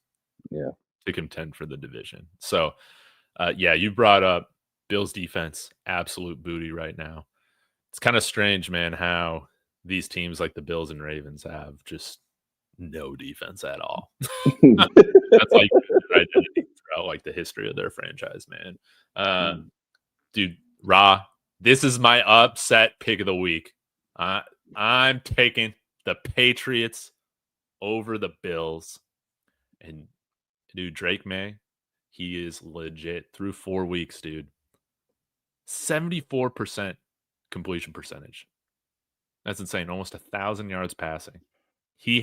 Yeah. to contend for the division. So, yeah, you brought up Bills defense, absolute booty right now. It's kind of strange, man, how these teams like the Bills and Ravens have just no defense at all. That's like their identity throughout like the history of their franchise, man. Dude, Ra, this is my upset pick of the week. I'm taking the Patriots over the Bills. And dude, Drake May, he is legit through 4 weeks, dude. 74% completion percentage. That's insane. Almost 1,000 yards passing. He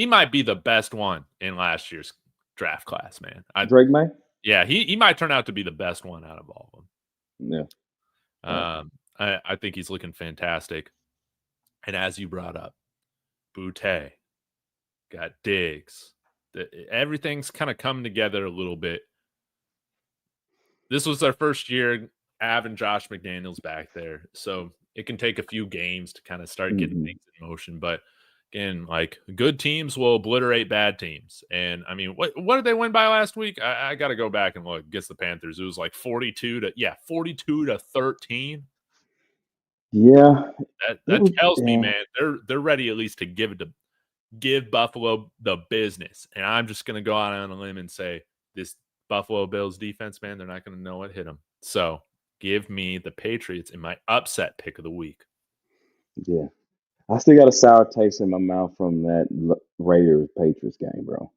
might be the best one in last year's draft class, man. Drake May? Yeah, he might turn out to be the best one out of all of them. Yeah. I think he's looking fantastic. And as you brought up, Boutte, got Diggs. Everything's kind of come together a little bit. This was their first year having Josh McDaniels back there. So it can take a few games to kind of start getting things in motion. But again, like good teams will obliterate bad teams. And I mean, what did they win by last week? I got to go back and look against the Panthers. It was like 42 to 13. Yeah. That tells me, man, they're ready at least to give Buffalo the business. And I'm just going to go out on a limb and say this Buffalo Bills defense, man, they're not going to know what hit them. So give me the Patriots in my upset pick of the week. Yeah. I still got a sour taste in my mouth from that Raiders Patriots game, bro.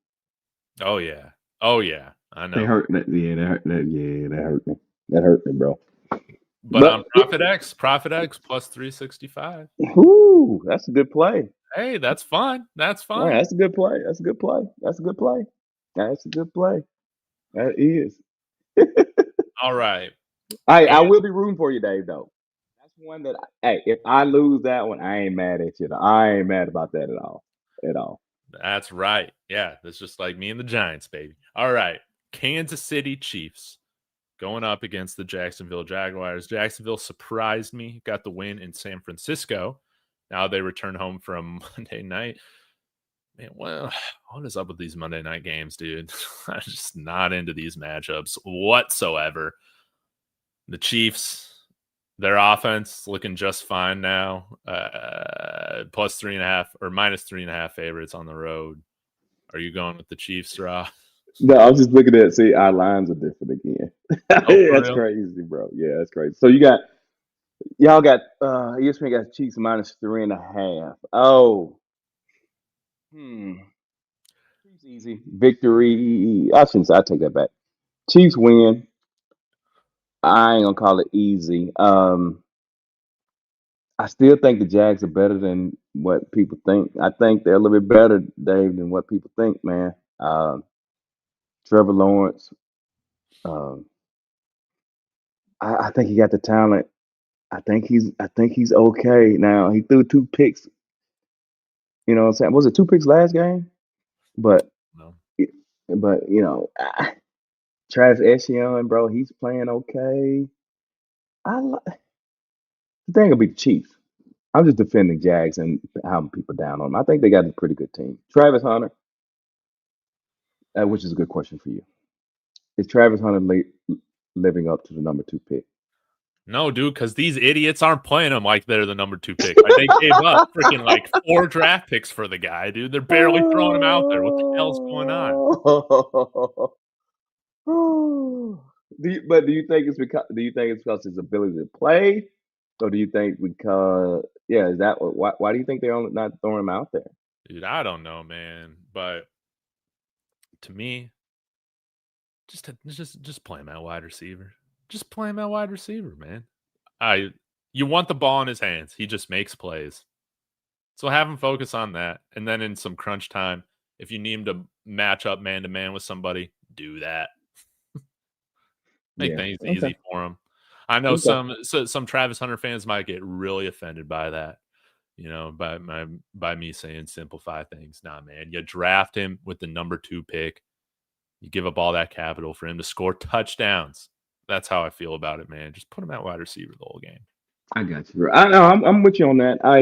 Oh yeah. Oh yeah. I know. They hurt that. Yeah, that hurt me. That hurt me, bro. But on Profit X plus 365. Ooh, that's a good play. Hey, that's fun. That's fun. Right, that's a good play. That's a good play. That's a good play. That's a good play. That is. All right. I will be rooting for you, Dave, though. That's one that, if I lose that one, I ain't mad at you. I ain't mad about that at all. At all. That's right. Yeah, that's just like me and the Giants, baby. All right. Kansas City Chiefs going up against the Jacksonville Jaguars. Jacksonville surprised me, got the win in San Francisco. Now they return home from Monday night. Man, well, what is up with these Monday night games, dude? I'm just not into these matchups whatsoever. The Chiefs, their offense looking just fine now. Plus 3.5 or minus 3.5 favorites on the road. Are you going with the Chiefs, Raw? No, I was just looking at. See, our lines are different again. That's crazy, bro. Yeah, that's crazy. So y'all got ESPN got Chiefs minus 3.5. Oh, Chiefs easy victory. I shouldn't say. I take that back. Chiefs win. I ain't gonna call it easy. I still think the Jags are better than what people think. I think they're a little bit better, Dave, than what people think, man. Trevor Lawrence. Um, I think he got the talent. I think he's okay. Now he threw 2 picks. You know what I'm saying? Was it 2 picks last game? But No. Travis Etienne, bro, he's playing okay. The thing will be the Chiefs. I'm just defending Jags and having people down on them. I think they got a pretty good team. Travis Hunter, which is a good question for you. Is Travis Hunter living up to the number 2 pick? No, dude, because these idiots aren't playing him like they're the number 2 pick. Like, they gave up freaking like 4 draft picks for the guy, dude. They're barely throwing him out there. What the hell's going on? Do you think it's because his ability to play, or do you think because is that why do you think they're not throwing him out there? Dude, I don't know, man. But to me, just play him at wide receiver. Just play him at wide receiver, man. You want the ball in his hands. He just makes plays. So have him focus on that. And then in some crunch time, if you need him to match up man to man with somebody, do that. Make things easy for him. I know some Travis Hunter fans might get really offended by that. By me saying simplify things. Nah, man. You draft him with the number 2 pick. You give up all that capital for him to score touchdowns. That's how I feel about it, man. Just put him at wide receiver the whole game. I got you, bro. I know I'm with you on that. I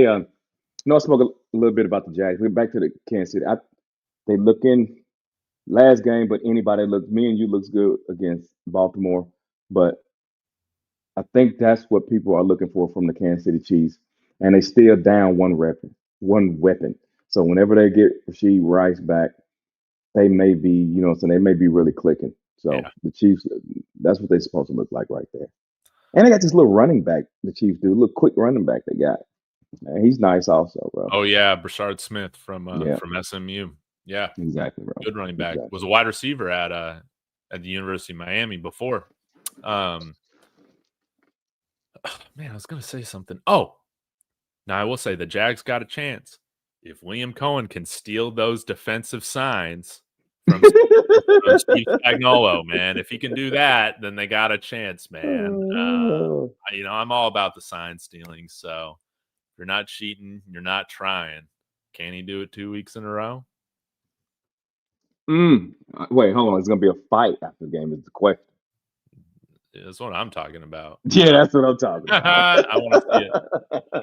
know I spoke a little bit about the Jags. We're back to the Kansas City. They looking last game, but anybody looks. Me and you looks good against Baltimore, but I think that's what people are looking for from the Kansas City Chiefs, and they still down one weapon. So whenever they get Rasheed Rice back, they may be, so they may be really clicking. So Yeah. the Chiefs, that's what they're supposed to look like right there. And they got this little running back, the Chiefs do, a little quick running back they got. And he's nice also, bro. Oh yeah, Brashard Smith from Yeah, SMU. Yeah, exactly, bro. good running back. Exactly. Was a wide receiver at the University of Miami before. Man, I was gonna say something. Oh, now I will say the Jags got a chance if Liam Cohen can steal those defensive signs from Steve Spagnuolo, man. If he can do that, then they got a chance, man. I'm all about the sign stealing. So if you're not cheating, you're not trying. Can he do it 2 weeks in a row? Wait, hold on. It's gonna be a fight after the game. Is the question? That's what I'm talking about. Yeah, that's what I'm talking about. I want to see it.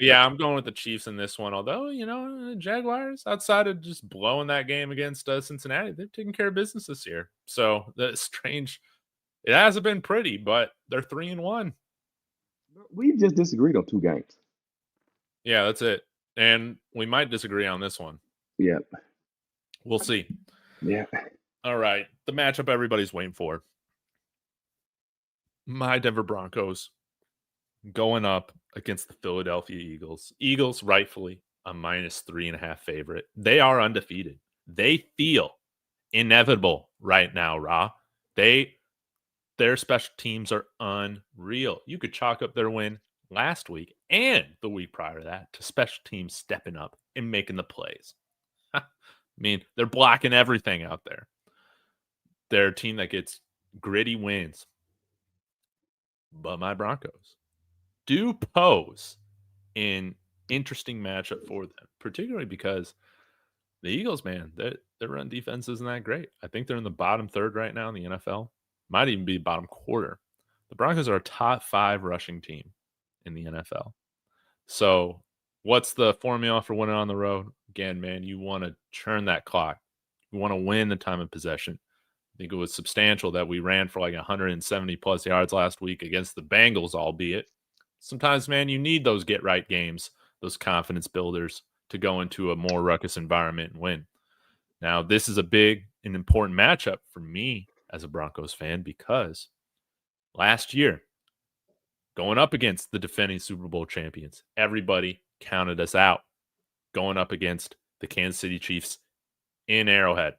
Yeah, I'm going with the Chiefs in this one. Although, Jaguars, outside of just blowing that game against Cincinnati, they've taken care of business this year. So that's strange. It hasn't been pretty, but they're 3-1. We just disagreed on 2 games. Yeah, that's it. And we might disagree on this one. Yeah. We'll see. Yeah. All right. The matchup everybody's waiting for. My Denver Broncos going up against the Philadelphia Eagles. Eagles, rightfully, a -3.5 favorite. They are undefeated. They feel inevitable right now, Ra. Their special teams are unreal. You could chalk up their win last week and the week prior to that to special teams stepping up and making the plays. I mean, they're blocking everything out there. They're a team that gets gritty wins. But my Broncos do pose an interesting matchup for them, particularly because the Eagles, man, their run defense isn't that great. I think they're in the bottom third right now in the NFL. Might even be bottom quarter. The Broncos are a top 5 rushing team in the NFL. So what's the formula for winning on the road? Again, man, you want to churn that clock. You want to win the time of possession. I think it was substantial that we ran for like 170 plus yards last week against the Bengals, albeit. Sometimes, man, you need those get-right games, those confidence builders to go into a more ruckus environment and win. Now, this is a big and important matchup for me as a Broncos fan because last year, going up against the defending Super Bowl champions, everybody counted us out going up against the Kansas City Chiefs in Arrowhead.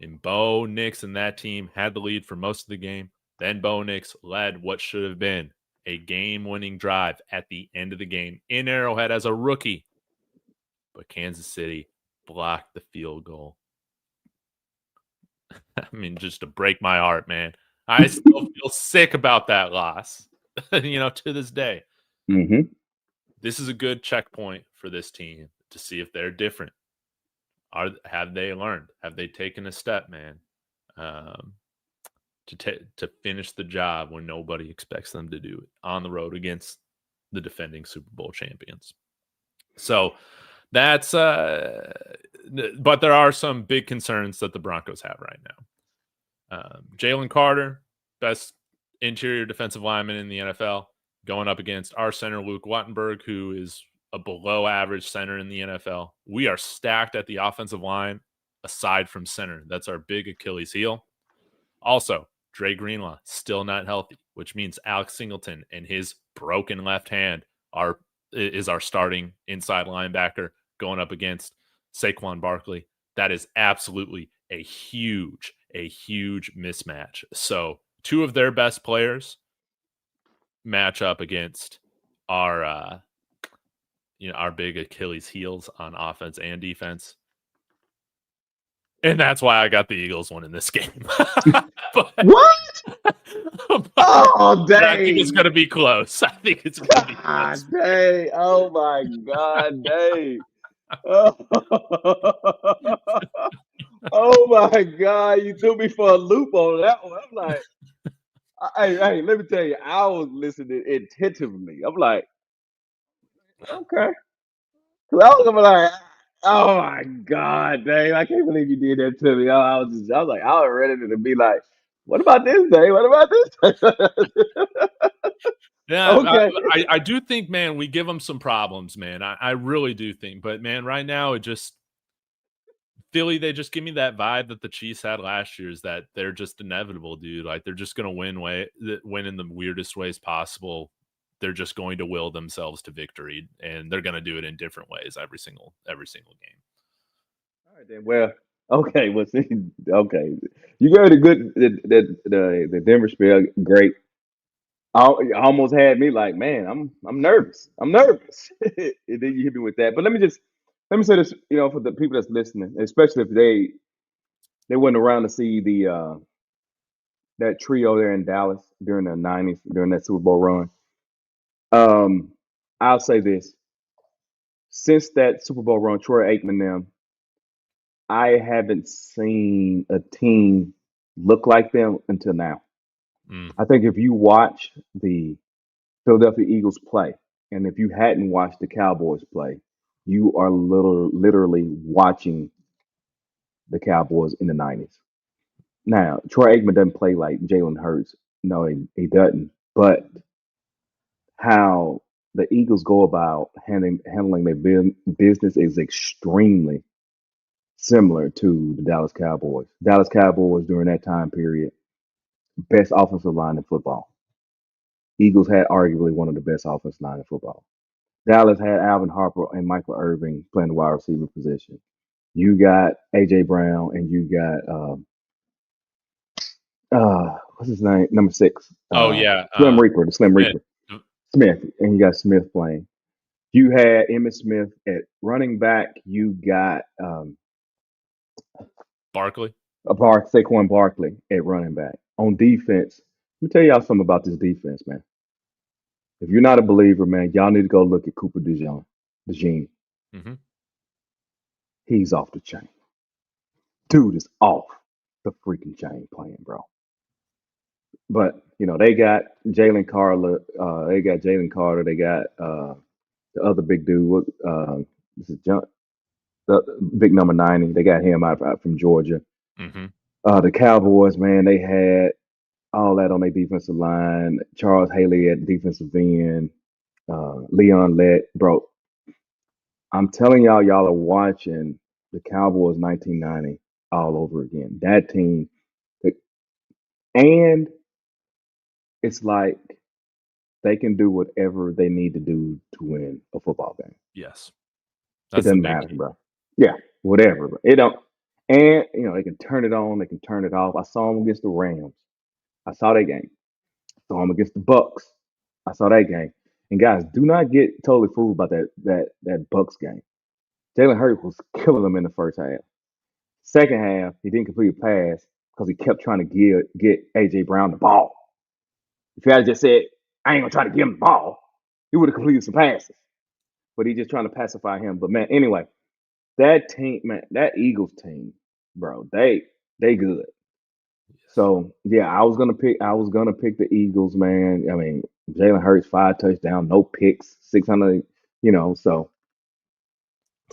And Bo Nix and that team had the lead for most of the game. Then Bo Nix led what should have been a game-winning drive at the end of the game in Arrowhead as a rookie. But Kansas City blocked the field goal. I mean, just to break my heart, man. I still feel sick about that loss, to this day. Mm-hmm. This is a good checkpoint for this team to see if they're different. Have they learned? Have they taken a step, man, to finish the job when nobody expects them to do it on the road against the defending Super Bowl champions? So that's but there are some big concerns that the Broncos have right now. Jalen Carter, best interior defensive lineman in the NFL, going up against our center, Luke Wattenberg, who is a below average center in the NFL. We are stacked at the offensive line aside from center. That's our big Achilles heel. Also, Dre Greenlaw still not healthy, which means Alex Singleton and his broken left hand is our starting inside linebacker going up against Saquon Barkley. That is absolutely a huge mismatch. So 2 of their best players match up against our big Achilles heels on offense and defense. And that's why I got the Eagles winning this game. What? Oh, dang. I think it's going to be close. I think it's going to be close. Dang. Oh, my God, dang. Oh, my God. You took me for a loop on that one. I'm like, Hey, let me tell you, I was listening attentively. I'm like, okay. 'Cause I was gonna be like, oh my God, Dave, I can't believe you did that to me. I was like, I was ready to be like, what about this day? What about this day? Yeah, Okay. I do think, man, we give them some problems, man. I really do think, but man, right now it just Philly, they just give me that vibe that the Chiefs had last year is that they're just inevitable, dude. Like they're just gonna win in the weirdest ways possible. They're just going to will themselves to victory, and they're gonna do it in different ways every single game. All right then. Well, okay. Well, see, okay. You got a good the Denver spell. Great. Almost had me like, man, I'm nervous. I'm nervous. And then you hit me with that. But let me say this, for the people that's listening, especially if they went around to see the that trio there in Dallas during the '90s during that Super Bowl run. Um, I'll say this: since that Super Bowl run, Troy Aikman, them, I haven't seen a team look like them until now. Mm. I think if you watch the Philadelphia Eagles play, and if you hadn't watched the Cowboys play, you are literally watching the Cowboys in the '90s. Now, Troy Aikman doesn't play like Jalen Hurts. No, he doesn't. But how the Eagles go about handling their business is extremely similar to the Dallas Cowboys. Dallas Cowboys during that time period, best offensive line in football. Eagles had arguably one of the best offensive line in football. Dallas had Alvin Harper and Michael Irvin playing the wide receiver position. You got AJ Brown and you got what's his name? Number 6. Oh yeah, Slim Reaper, the Slim Smith, Reaper. Smith. And you got Smith playing. You had Emmitt Smith at running back. You got Barkley. Saquon Barkley at running back. On defense, let me tell y'all something about this defense, man. If you're not a believer, man, y'all need to go look at Cooper DeJean. Mm-hmm. He's off the chain. Dude is off the freaking chain playing, bro. But they got Jalen Carter. They got Jalen Carter. They got the other big dude. This is the big number 90. They got him out from Georgia. Mm-hmm. The Cowboys, man, they had all that on their defensive line. Charles Haley at defensive end. Leon Lett, bro. I'm telling y'all are watching the Cowboys 1990 all over again. That team, and it's like they can do whatever they need to do to win a football game. Yes, It that's the doesn't big matter, key. bro. Yeah, whatever. Bro. It don't. And they can turn it on, they can turn it off. I saw them against the Rams. I saw that game. Saw them against the Bucks. I saw that game. And guys, do not get totally fooled about that Bucks game. Jalen Hurts was killing them in the first half. Second half, he didn't complete a pass because he kept trying to get AJ Brown the ball. If he had just said, "I ain't gonna try to give him the ball," he would have completed some passes. But he just trying to pacify him. But man, anyway, that team, man, that Eagles team, bro, they good. So yeah, I was gonna pick the Eagles, man. I mean, Jalen Hurts 5 touchdowns, no picks, 600. So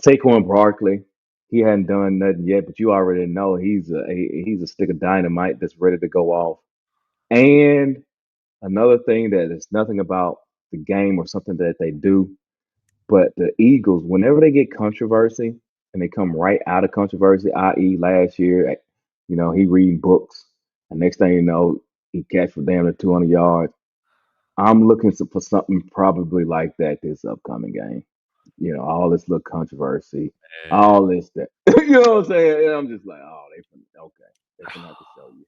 Saquon Barkley, he hadn't done nothing yet, but you already know he's a stick of dynamite that's ready to go off. And another thing that is nothing about the game or something that they do, but the Eagles, whenever they get controversy and they come right out of controversy, i.e., last year, he reading books, and next thing you know, he catch for damn near 200 yards. I'm looking for something probably like that this upcoming game. All this little controversy, And all this that. You know what I'm saying? And I'm just like, oh, okay, they finna have to show you.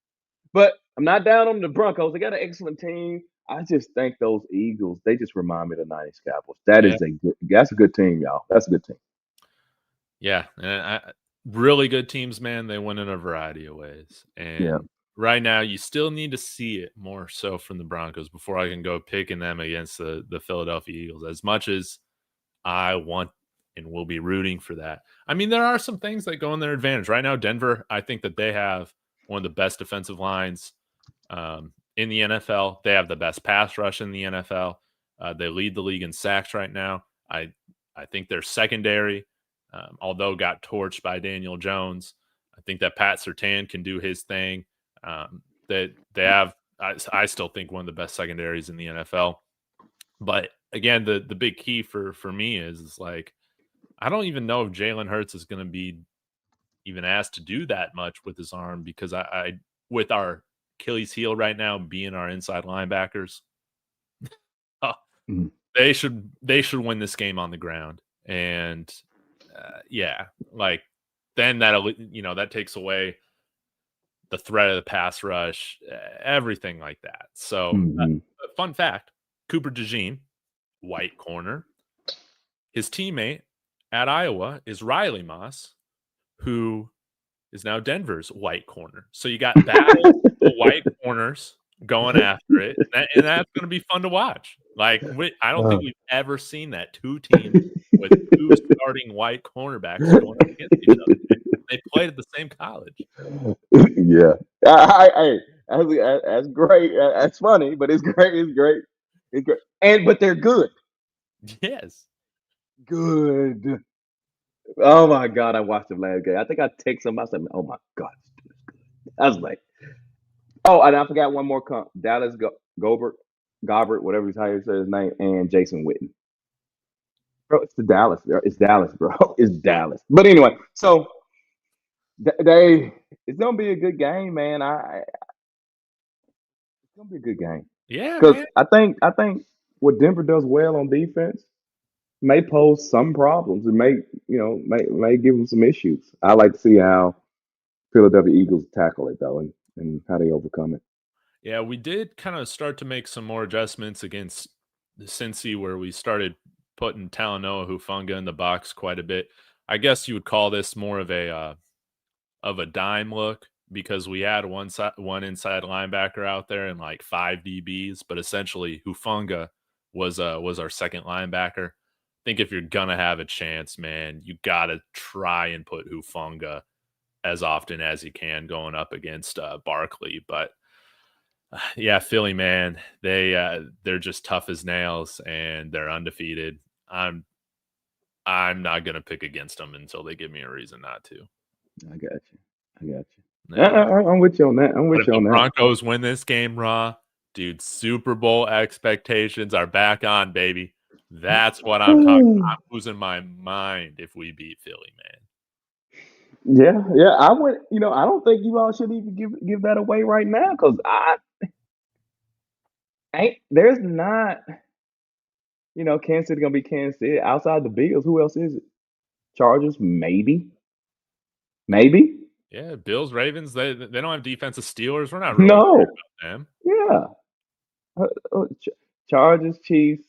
But I'm not down on the Broncos. They got an excellent team. I just think those Eagles, they just remind me of the '90s Cowboys. yeah, That's a good team, y'all. That's a good team. yeah, and really good teams, man. They win in a variety of ways, Yeah. and right now you still need to see it more so from the Broncos before I can go picking them against the Philadelphia Eagles. As much as I want and will be rooting for that. I mean, there are some things that go in their advantage. Right now, Denver, I think that they have one of the best defensive lines in the NFL. They have the best pass rush in the NFL. They lead the league in sacks right now. I think their secondary, although got torched by Daniel Jones, I think that Pat Surtain can do his thing. They have, I still think, one of the best secondaries in the NFL. But again, the big key for me is like, I don't even know if Jalen Hurts is going to be even asked to do that much with his arm, because I with our Achilles heel right now being our inside linebackers, they should win this game on the ground. And yeah, like then that takes away the threat of the pass rush, everything like that. So fun fact, Cooper DeJean, white corner. His teammate at Iowa is Riley Moss, who is now Denver's white corner. So you got battle of white corners going after it, and that's going to be fun to watch. Like, I don't think we've ever seen that, 2 teams with 2 starting white cornerbacks going up against each other. They played at the same college. Yeah, that's great. That's funny, but it's great. It's great. It's great. But they're good. Yes. Good. Oh my God, I watched them last game. I think I texted somebody. I said, "Oh my God." I was like, "Oh," and I forgot one more comp. Dallas Gobert, whatever he's how you say his name, and Jason Witten. Bro, it's Dallas. It's Dallas, bro. It's Dallas. But anyway, so it's gonna be a good game, man. It's gonna be a good game. Yeah, Because man. I think what Denver does well on defense may pose some problems. It may give them some issues. I like to see how Philadelphia Eagles tackle it though, and how they overcome it. Yeah, we did kind of start to make some more adjustments against the Cincy, where we started putting Talanoa Hufanga in the box quite a bit. I guess you would call this more of a dime look, because we had one inside linebacker out there and like 5 DBs, but essentially Hufanga was our second linebacker. I think if you're gonna have a chance, man, you gotta try and put Hufanga as often as you can going up against Barkley. But yeah, Philly, man, they're just tough as nails and they're undefeated. I'm not gonna pick against them until they give me a reason not to. I got you. I got you. Yeah. I'm with you on that. I'm But with if you the on that. Broncos win this game, Raw, dude, Super Bowl expectations are back on, baby. That's what I'm talking about. I'm losing my mind if we beat Philly, man. Yeah. I would. I don't think you all should even give that away right now because I ain't. There's not. Kansas City gonna be Kansas City. Outside the Bills, who else is it? Chargers, maybe. Maybe. Yeah, Bills, Ravens, they don't have defensive Steelers. We're not really worried No. about them. Yeah. Chargers, Chiefs,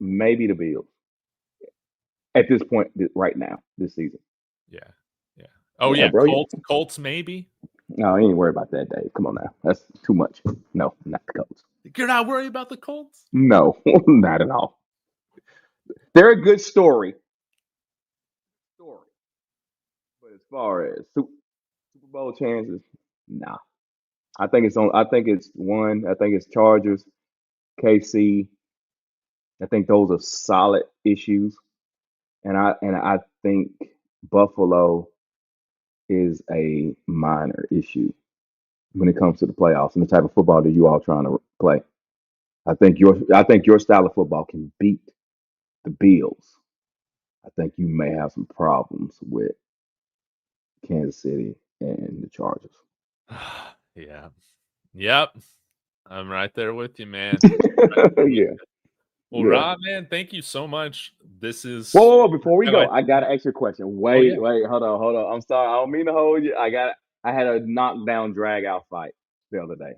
maybe the Bills. At this point, right now, this season. Yeah. Oh Yeah, yeah, bro. Colts maybe. No, you ain't worried about that, Dave. Come on now. That's too much. No, not the Colts. You're not worried about the Colts? No, not at all. They're a good story. But as far as Super Bowl chances, nah. I think it's on. I think it's one. I think it's Chargers, KC. I think those are solid issues, and I think Buffalo is a minor issue when it comes to the playoffs and the type of football that you all trying to play. I think your style of football can beat the Bills. I think you may have some problems with Kansas City and the Chargers. Yeah. Yep. I'm right there with you, man. Yeah, Well, yeah. Rob, man, thank you so much. This is Whoa, before we Go go, ahead. I gotta ask you a question. Oh yeah. Wait, hold on. I'm sorry, I don't mean to hold you. I had a knockdown drag out fight the other day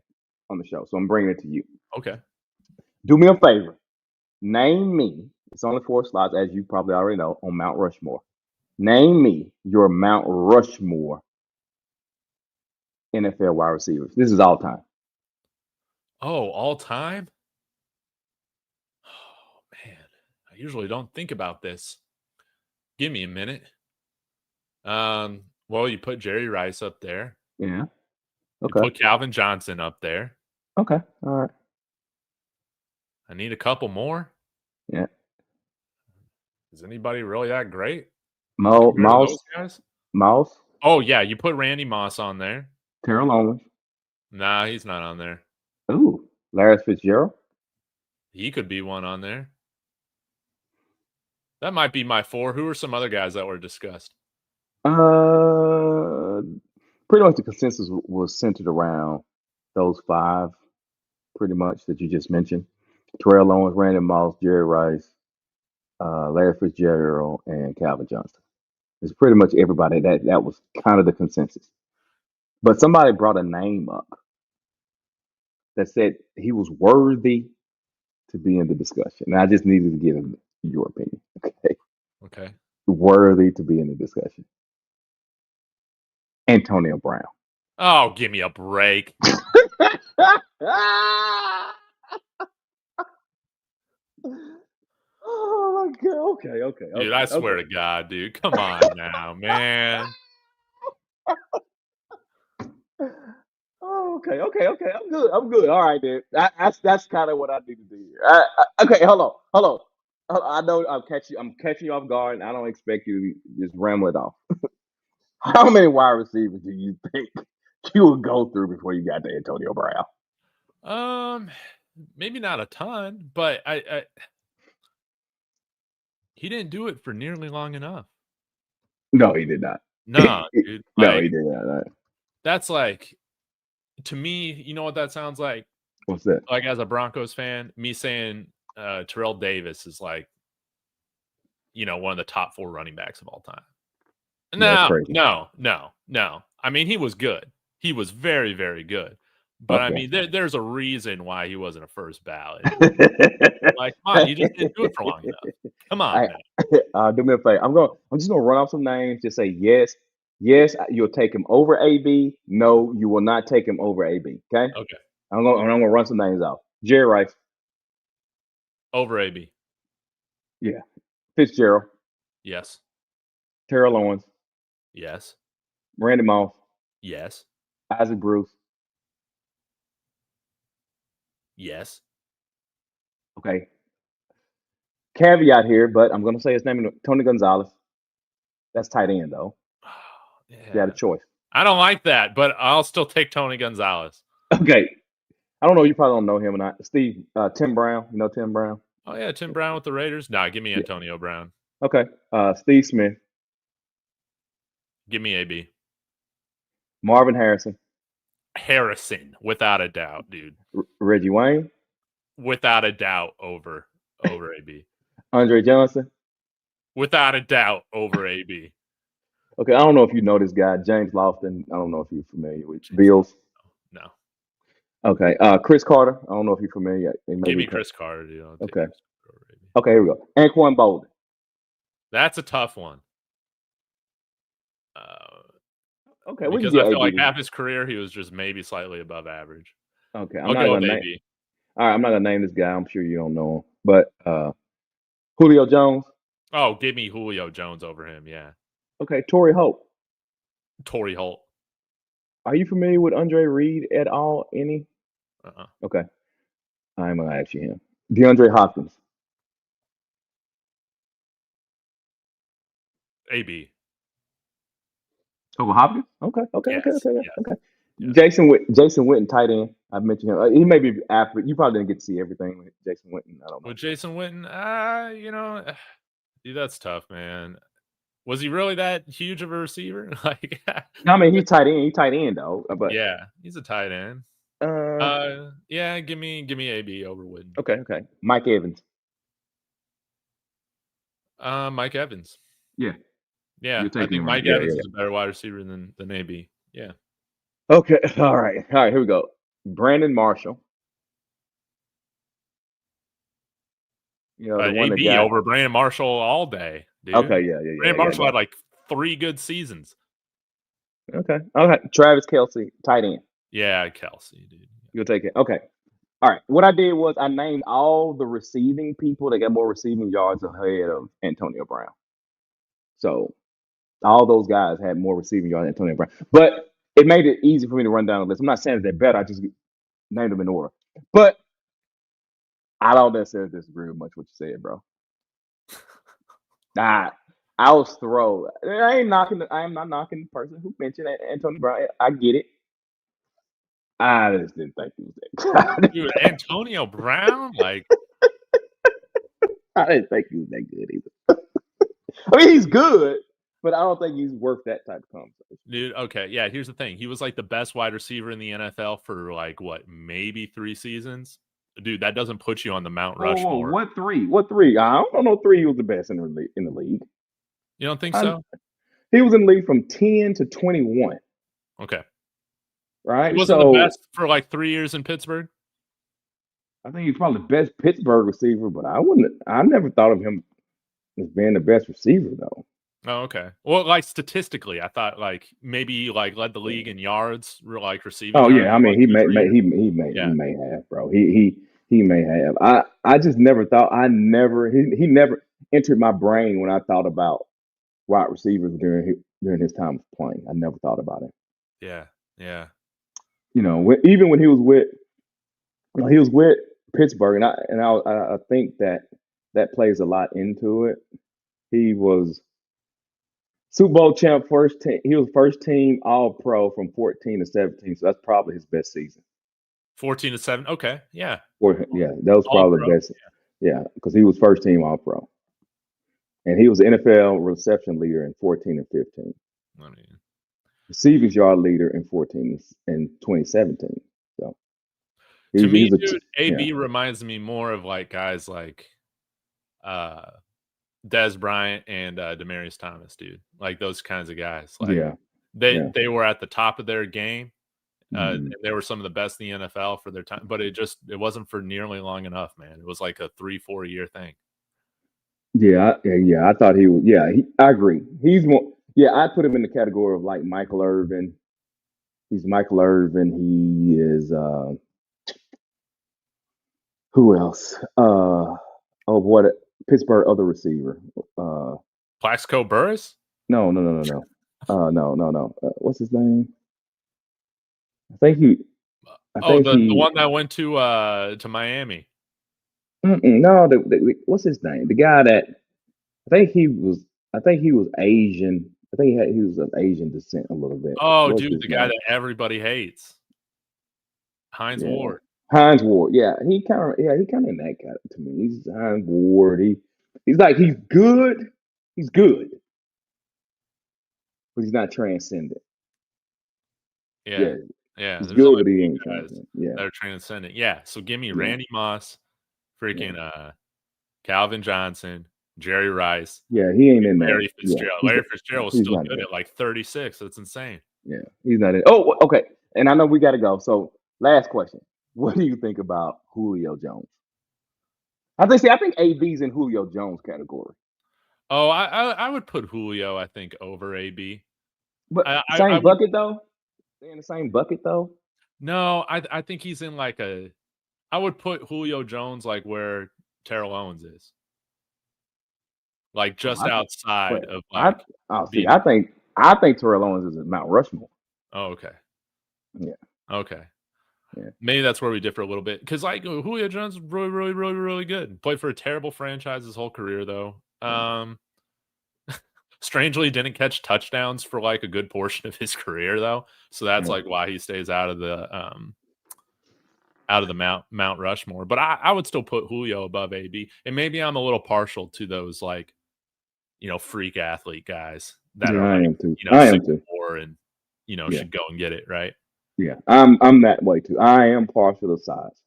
on the show, so I'm bringing it to you. Okay. Do me a favor. Name me. It's only 4 slots, as you probably already know, on Mount Rushmore. Name me your Mount Rushmore NFL wide receivers. This is all time. Oh, all time? Oh man. I usually don't think about this. Give me a minute. Well, you put Jerry Rice up there. Yeah. You Okay. put Calvin Johnson up there. Okay. All right. I need a couple more. Yeah. Is anybody really that great compared to those Mouse. guys? Mouse. Oh, yeah, you put Randy Moss on there. Terrell Owens. Nah, he's not on there. Ooh. Larry Fitzgerald. He could be one on there. That might be my 4. Who are some other guys that were discussed? Pretty much the consensus was centered around those 5, pretty much that you just mentioned: Terrell Owens, Randy Moss, Jerry Rice, Larry Fitzgerald, and Calvin Johnson. It's pretty much everybody that was kind of the consensus. But somebody brought a name up that said he was worthy to be in the discussion. And I just needed to get your opinion. Okay. Okay. Worthy to be in the discussion. Antonio Brown. Oh, give me a break. Oh my god. Okay. Dude, I swear to God, dude. Come on now, man. Oh, okay. I'm good. All right, then. That's kind of what I need to do here. Okay, hold on. I know I'm catching you off guard, and I don't expect you to just ramble it off. How many wide receivers do you think you would go through before you got to Antonio Brown? Maybe not a ton, but he didn't do it for nearly long enough. No, he did not. No, dude. No, Like, he did not. that's like, to me, you know what that sounds like? What's that? Like, as a Broncos fan, me saying Terrell Davis is like, one of the top 4 running backs of all time. Yeah, that's No, crazy. no. I mean, he was good. He was very, very good. But I Okay. mean, there's a reason why he wasn't a first ballot. Like, come on, you just didn't do it for long enough. Come on, man. Do me a favor. I'm just gonna run off some names. Just say yes. You'll take him over AB. No, you will not take him over AB. Okay. Okay. I'm gonna run some names off. Jerry Rice. Over AB. Yeah. Fitzgerald. Yes. Terrell Owens. Yes. Randy Moss. Yes. Isaac Bruce. Yes. Okay. Caveat here, but I'm gonna say his name: Tony Gonzalez. That's tight end though. Yeah. You had a choice. I don't like that, but I'll still take Tony Gonzalez. Okay. I don't know. You probably don't know him or not. Steve, Tim Brown. You know Tim Brown? Oh, yeah, Tim Brown with the Raiders? Nah, give me Yeah. Antonio Brown. Okay. Steve Smith. Give me AB. Marvin Harrison. Harrison, without a doubt, dude. Reggie Wayne. Without a doubt, over AB. Andre Johnson. Without a doubt, over AB. Okay, I don't know if you know this guy, James Lofton. I don't know if you're familiar with James Bills. No. Okay. Chris Carter. I don't know if you're familiar. Give me Chris Carter, dude. I'll take Okay. Chris Carter over AB. Okay, here we go. Anquan Bolden. That's a tough one. Okay, we can Because get I feel AB. like half his career he was just maybe slightly above average. Okay, I'll go with AB. All right, I'm not gonna name this guy. I'm sure you don't know him, but Julio Jones. Oh, give me Julio Jones over him. Yeah. Okay, Torrey Holt. Torrey Holt. Are you familiar with Andre Reed at all? Any? Okay, I'm gonna ask you him. DeAndre Hopkins. AB. Over Hopkins? Okay. Yes. Jason Witten, tight end. I mentioned him. He may be after. You probably didn't get to see everything with Jason Witten. I don't know. With Jason Witten, dude, that's tough, man. Was he really that huge of a receiver? Like, No, I mean he's tight end. He's tight end though. But yeah, he's a tight end. Yeah, give me AB over Witten. Okay. Mike Evans. Mike Evans. Yeah. Yeah, I think Mike Evans is a better wide receiver than AB. Yeah. Okay. All right. Here we go. Brandon Marshall. You know, the one that AB got over Brandon Marshall all day, dude. Okay, yeah. Brandon Marshall had like 3 good seasons. Okay. Travis Kelce, tight end. Yeah, Kelce, dude. You'll take it. Okay. All right. What I did was I named all the receiving people that got more receiving yards ahead of Antonio Brown. So all those guys had more receiving yards than Antonio Brown. But it made it easy for me to run down the list. I'm not saying they're better. I just named them in order. But I don't necessarily disagree with much what you said, bro. I was thrown. I am not knocking the person who mentioned Antonio Brown. I get it. I just didn't think he was that good. Dude, Antonio Brown, like I didn't think he was that good either. I mean, he's good, but I don't think he's worth that type of conversation. dude, okay, yeah, here's the thing. He was like the best wide receiver in the NFL for like what, maybe 3 seasons? Dude, that doesn't put you on the Mount Rushmore. What three? What three? I don't know. Three. He was the best in the league. You don't think so? He was in the league from 10 to 21. Okay. Right. He wasn't the best for like 3 years in Pittsburgh. I think he's probably the best Pittsburgh receiver, but I never thought of him as being the best receiver though. Oh, okay. Well, like statistically, I thought like maybe like led the league in yards, like receiving. Oh yards yeah, I mean he may have, bro. He may have. I just never thought. He never entered my brain when I thought about wide receivers during his time of playing. I never thought about it. Yeah, yeah. You know, even when he was with Pittsburgh, and I think that plays a lot into it. He was Super Bowl champ first team. He was first team All Pro from 14 to 17, so that's probably his best season. 14 to 7. Okay, yeah. Yeah, that was probably the best. Yeah, because he was first team All Pro, and he was NFL reception leader in 14 and 15. I mean, receiving yard leader in 2017. So to me, dude, AB reminds me more of like guys like Dez Bryant and Demaryius Thomas, dude. Like those kinds of guys. Like they were at the top of their game. And they were some of the best in the NFL for their time, but it wasn't for nearly long enough, man. It was like a 3-4 year thing. Yeah. I thought he was. Yeah, I agree. He's more. Yeah, I put him in the category of like Michael Irvin. He's Michael Irvin. He is. Who else? What Pittsburgh other receiver? Plaxico Burress? No. What's his name? I think the one that went to Miami. No, what's his name? The guy that I think he was Asian. I think he was of Asian descent a little bit. Oh, dude, the guy that everybody hates, Hines Ward. Hines Ward, yeah, he kind of in that guy to me. He's Hines Ward. He's good. He's good, but he's not transcendent. Yeah. He's There's good, but he ain't transcendent. That are transcendent. Yeah. So give me Randy Moss, freaking Calvin Johnson, Jerry Rice. Yeah, he ain't in there. Larry Fitzgerald. Larry Fitzgerald was still good at like 36. That's insane. Yeah, he's not in. Oh, okay. And I know we got to go. So last question. What do you think about Julio Jones? I think AB's in Julio Jones category. Oh, I would put Julio, I think, over AB. But same bucket though? They in the same bucket though? No, I think he's in like I would put Julio Jones like where Terrell Owens is. Like just outside of like I think Terrell Owens is at Mount Rushmore. Oh, okay. Yeah. Okay. Yeah. Maybe that's where we differ a little bit. Because like Julio Jones is really, really, really, really good. Played for a terrible franchise his whole career though. Strangely didn't catch touchdowns for like a good portion of his career though. So that's like why he stays out of the Mount Rushmore. But I would still put Julio above AB. And maybe I'm a little partial to those like, freak athlete guys that are like, I am too. And should go and get it, right? Yeah. I'm that way too. I am partial to size.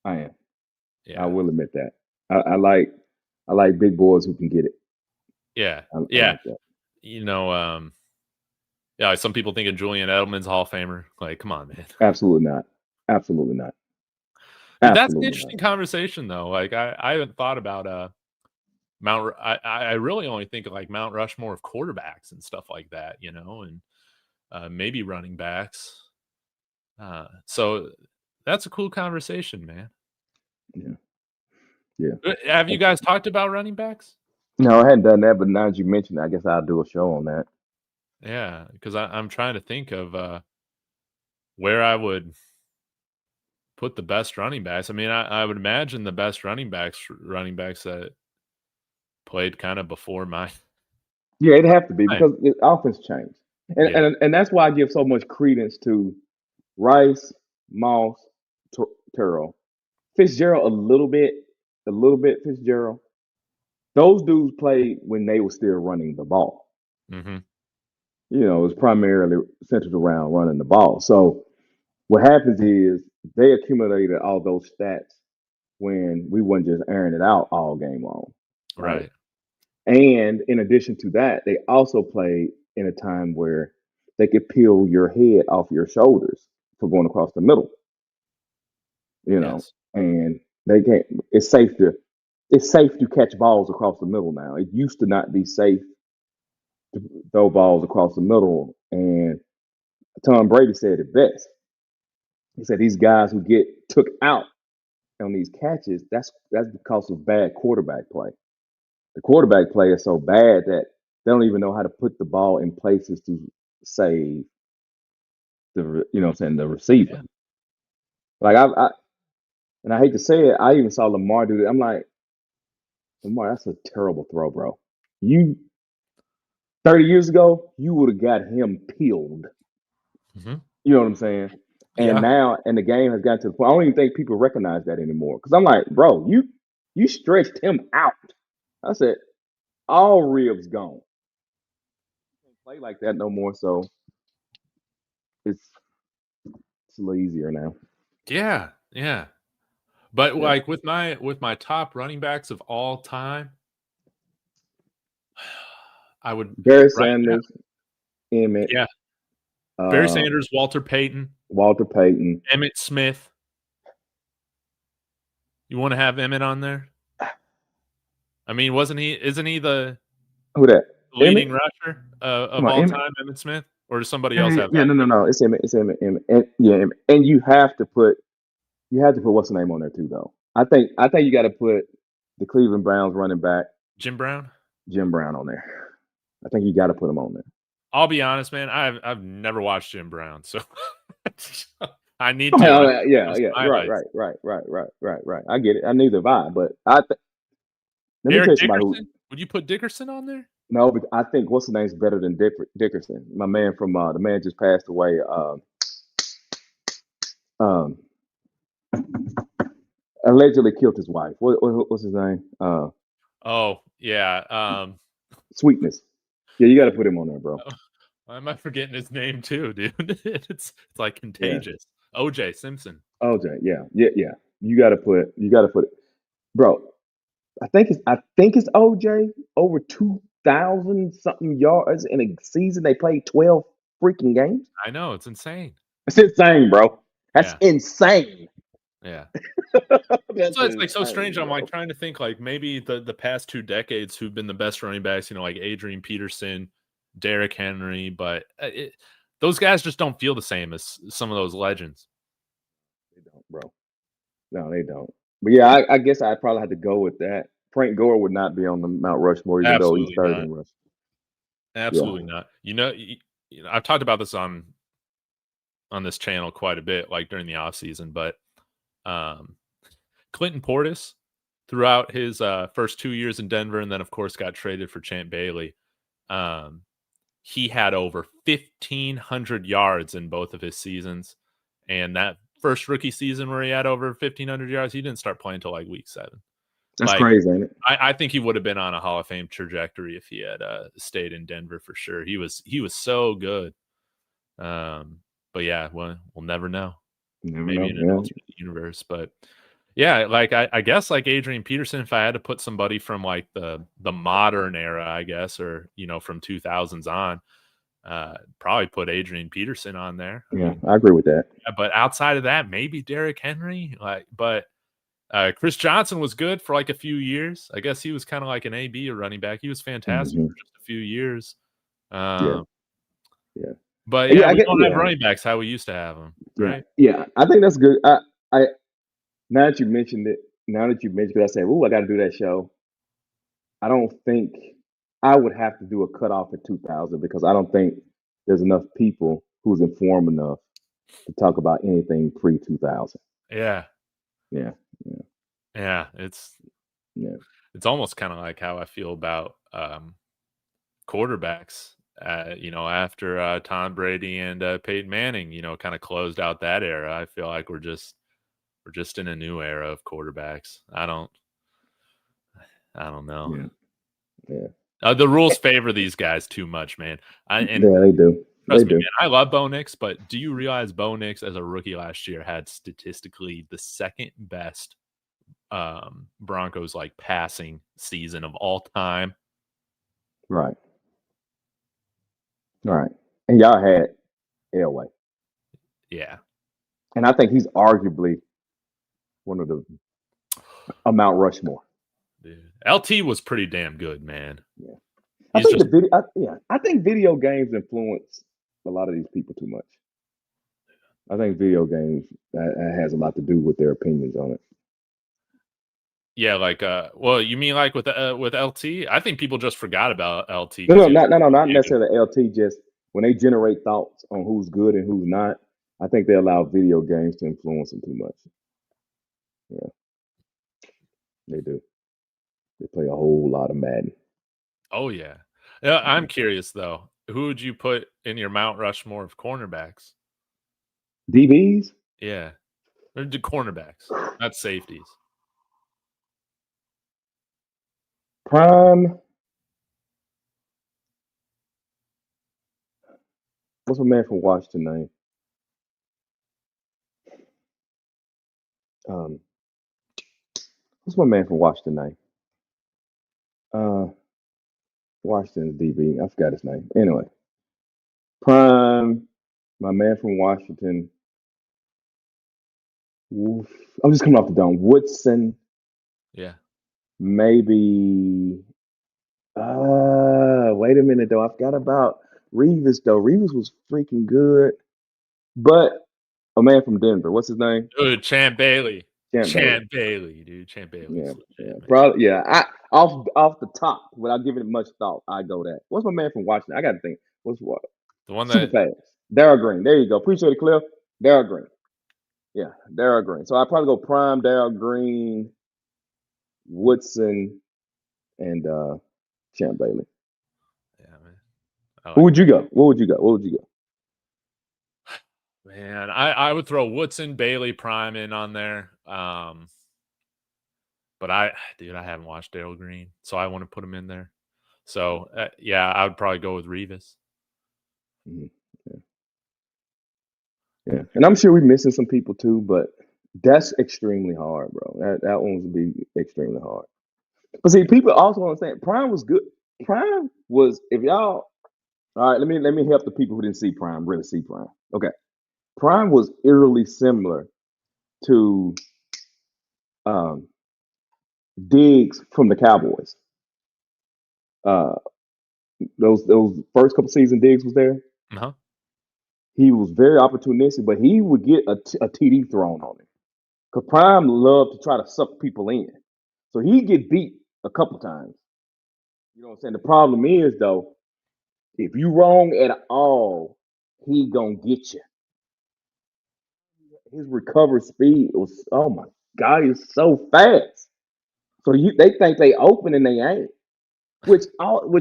I am. Yeah. I will admit that. I like big boys who can get it. Yeah. Like some people think of Julian Edelman's Hall of Famer. Like, come on, man. Absolutely not. That's an interesting conversation, though. Like, I haven't thought about Mount. I really only think of like Mount Rushmore of quarterbacks and stuff like that, and maybe running backs. So that's a cool conversation, man. Yeah. Have you guys talked about running backs? No, I hadn't done that, but now that you mentioned it, I guess I'll do a show on that. Yeah, because I'm trying to think of where I would put the best running backs. I mean, I would imagine the best running backs that played kind of before my Yeah, it'd have to be time. because the offense changed, and Yeah. that's why I give so much credence to Rice, Moss, Terrell, Fitzgerald a little bit Fitzgerald. Those dudes played when they were still running the ball. Mm-hmm. You know, it was primarily centered around running the ball. So what happens is they accumulated all those stats when we weren't just airing it out all game long, right? Right. And in addition to that, they also played in a time where they could peel your head off your shoulders for going across the middle, you know, Yes. and they can't. It's safe to catch balls across the middle now. It used to not be safe to throw balls across the middle, and Tom Brady said it best. He said these guys who get took out on these catches, that's because of bad quarterback play. The quarterback play is so bad that they don't even know how to put the ball in places to save the receiver. Yeah. Like I and I hate to say it, I even saw Lamar do that. I'm like, Lamar, that's a terrible throw, bro. You 30 years ago, you would have got him peeled. Mm-hmm. You know what I'm saying? And Yeah. now, and the game has gotten to the point. I don't even think people recognize that anymore. Because I'm like, bro, you stretched him out. I said, all ribs gone. Can't play like that no more. So it's a little easier now. Yeah. Yeah. But Yeah. like with my top running backs of all time, I would Barry right now. Sanders, Emmett, Yeah. Barry uh, Sanders, Walter Payton, Walter Payton. Emmitt Smith. You want to have Emmett on there? I mean, isn't he the Who that? Emmett? leading rusher Come of on, all Emmett. time, Emmitt Smith? Or does somebody else Yeah, have yeah, that no, better? no. It's Emmett. It's Emmett. Emmett. And yeah, Emmett. And you have to put what's the name on there too, though. I think you got to put the Cleveland Browns running back Jim Brown? Jim Brown on there. I think you got to put him on there. I'll be honest, man. I've never watched Jim Brown, so I need to. I Yeah, yeah, some yeah. Right, highlights. right, right, right, right, right, right. I get it. I neither have I, but let me tell Eric you somebody who Dickerson? Would you put Dickerson on there? no, but I think what's the name's better than Dickerson. My man from the man just passed away. Um, allegedly killed his wife. What's his name? Oh, yeah. Sweetness. Yeah, you got to put him on there, bro. Why am I forgetting his name too, dude? It's like Yeah. contagious. OJ Simpson. OJ. Yeah, yeah, yeah. You got to put it, bro. I think it's OJ over 2,000 something yards in a season. They played 12 freaking games. I know, it's insane. That's insane, bro. That's Yeah, insane. yeah. That's So it's like so insane, strange. I'm like bro. trying to think like maybe the past 2 decades who've been the best running backs, like Adrian Peterson, Derrick Henry, but those guys just don't feel the same as some of those legends. They don't, bro. No, they don't. But yeah, I guess I'd probably have to go with that. Frank Gore would not be on the Mount Rushmore, even though he's Absolutely third not. in rush. Yeah, Absolutely not. I've talked about this on this channel quite a bit, like during the off season, but um, Clinton Portis throughout his first 2 years in Denver, and then of course got traded for Champ Bailey. Um, he had over 1,500 yards in both of his seasons, and that first rookie season where he had over 1,500 yards, he didn't start playing until like week 7. that's Like, crazy, ain't it? I think he would have been on a Hall of Fame trajectory if he had stayed in Denver for sure. He was so good. But yeah, we'll never know. You never Maybe know. in an Yeah, alternate universe, but yeah, like I guess like Adrian Peterson, if I had to put somebody from like the modern era, I guess, or from 2000s on, probably put Adrian Peterson on there. I yeah, mean, I agree with that. but outside of that, maybe Derrick Henry. But Chris Johnson was good for like a few years. I guess he was kind of like an AB, a running back. He was fantastic Hmm. for just a few years. Yeah, Um, yeah, but yeah. yeah, I we get. don't have Yeah, running backs how we used to have them, yeah, right? yeah. I think that's good. I now that you mentioned it, because I said, "Ooh, I got to do that show." I don't think I would have to do a cutoff at 2,000 because I don't think there's enough people who's informed enough to talk about anything pre 2000. Yeah. Yeah. Yeah. Yeah. It's almost kind of like how I feel about quarterbacks. After Tom Brady and Peyton Manning, kind of closed out that era. I feel like we're just in a new era of quarterbacks. I don't know. Yeah. Yeah. The rules favor these guys too much, man. And Yeah, they do. They trust me, do. man, I love Bo Nix, but do you realize Bo Nix as a rookie last year had statistically the second best Broncos like passing season of all time? Right. Right. And y'all had Elway. Yeah. And I think he's arguably one of the Mount Rushmore. Dude. LT was pretty damn good, man. Yeah. He's just I think video games influence a lot of these people too much. I think video games has a lot to do with their opinions on it. yeah, like well, you mean like with LT? I think people just forgot about LT. No, not necessarily LT. Just when they generate thoughts on who's good and who's not, I think they allow video games to influence them too much. Yeah, they do. They play a whole lot of Madden. Oh yeah. Yeah, I'm curious though. Who would you put in your Mount Rushmore of cornerbacks? DBs? Yeah. Or the cornerbacks, not safeties. Prime. What's my man from Washington name? What's my man from Washington name? Washington's DB. I forgot his name. Anyway, Prime. My man from Washington. Oof. I'm just coming off the dome. Woodson. Yeah. Maybe. Wait a minute though. I forgot about Reeves though. Reeves was freaking good, but a man from Denver. What's his name? Dude, Champ Bailey. Champ Bailey. Champ Bailey, dude. Champ Bailey's Yeah, legit, yeah, man. probably. Yeah, off the top without giving it much thought, I go that. What's my man from Washington? I got to think. What's what? The one Super that fast. Darryl Green. There you go. Appreciate it, Cliff. Darryl Green. Yeah, Darryl Green. So I probably go Prime, Darryl Green, Woodson, and Champ Bailey. Yeah, man. Who would you go? What would you go? What would you go? Man, I would throw Woodson, Bailey, Prime in on there. But I haven't watched Darryl Green, so I want to put him in there. So yeah, I would probably go with Revis. Mm-hmm. Yeah, and I'm sure we're missing some people too, but that's extremely hard, bro. That one would be extremely hard. But see, people also understand Prime was good. Prime was if y'all all right. Let me help the people who didn't see Prime really see Prime. Okay, Prime was eerily similar to Diggs from the Cowboys. Those first couple seasons Diggs was there. Uh-huh. He was very opportunistic, but he would get a TD thrown on him. Because Prime loved to try to suck people in. So he'd get beat a couple times. You know what I'm saying? The problem is, though, if you wrong at all, he gonna get you. His recovery speed was, oh my God, he's so fast. So they think they open and they ain't. Which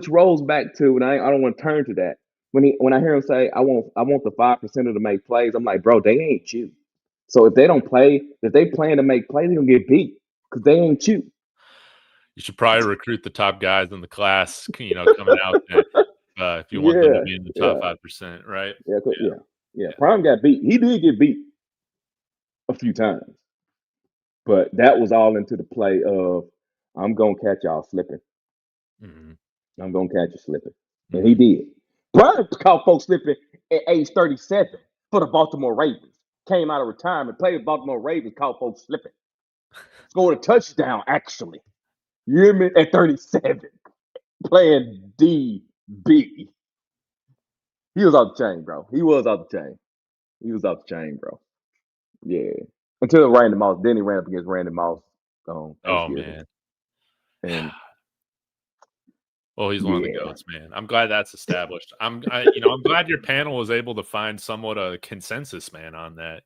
rolls back to, and I don't want to turn to that. When I hear him say, I want the 5% to make plays, I'm like, bro, they ain't you. So if they don't play, if they plan to make plays, they're gonna get beat because they ain't you. You should probably recruit the top guys in the class, coming out there, if you want them to be in the top 5%, right? Yeah. Prime got beat. He did get beat a few times, but that was all into the play of I'm gonna catch y'all slipping. Mm-hmm. I'm gonna catch you slipping, and he did. Prime caught folks slipping at age 37 for the Baltimore Ravens. Came out of retirement, played the Baltimore Ravens, caught folks slipping. Scored a touchdown, actually. You hear me? At 37, playing DB. He was off the chain, bro. He was off the chain, bro. Yeah. Until Randy Moss. Then he ran up against Randy Moss on Thanksgiving. Man. And well, he's one of the GOATs, man. I'm glad that's established. I'm glad your panel was able to find somewhat a consensus, man, on that.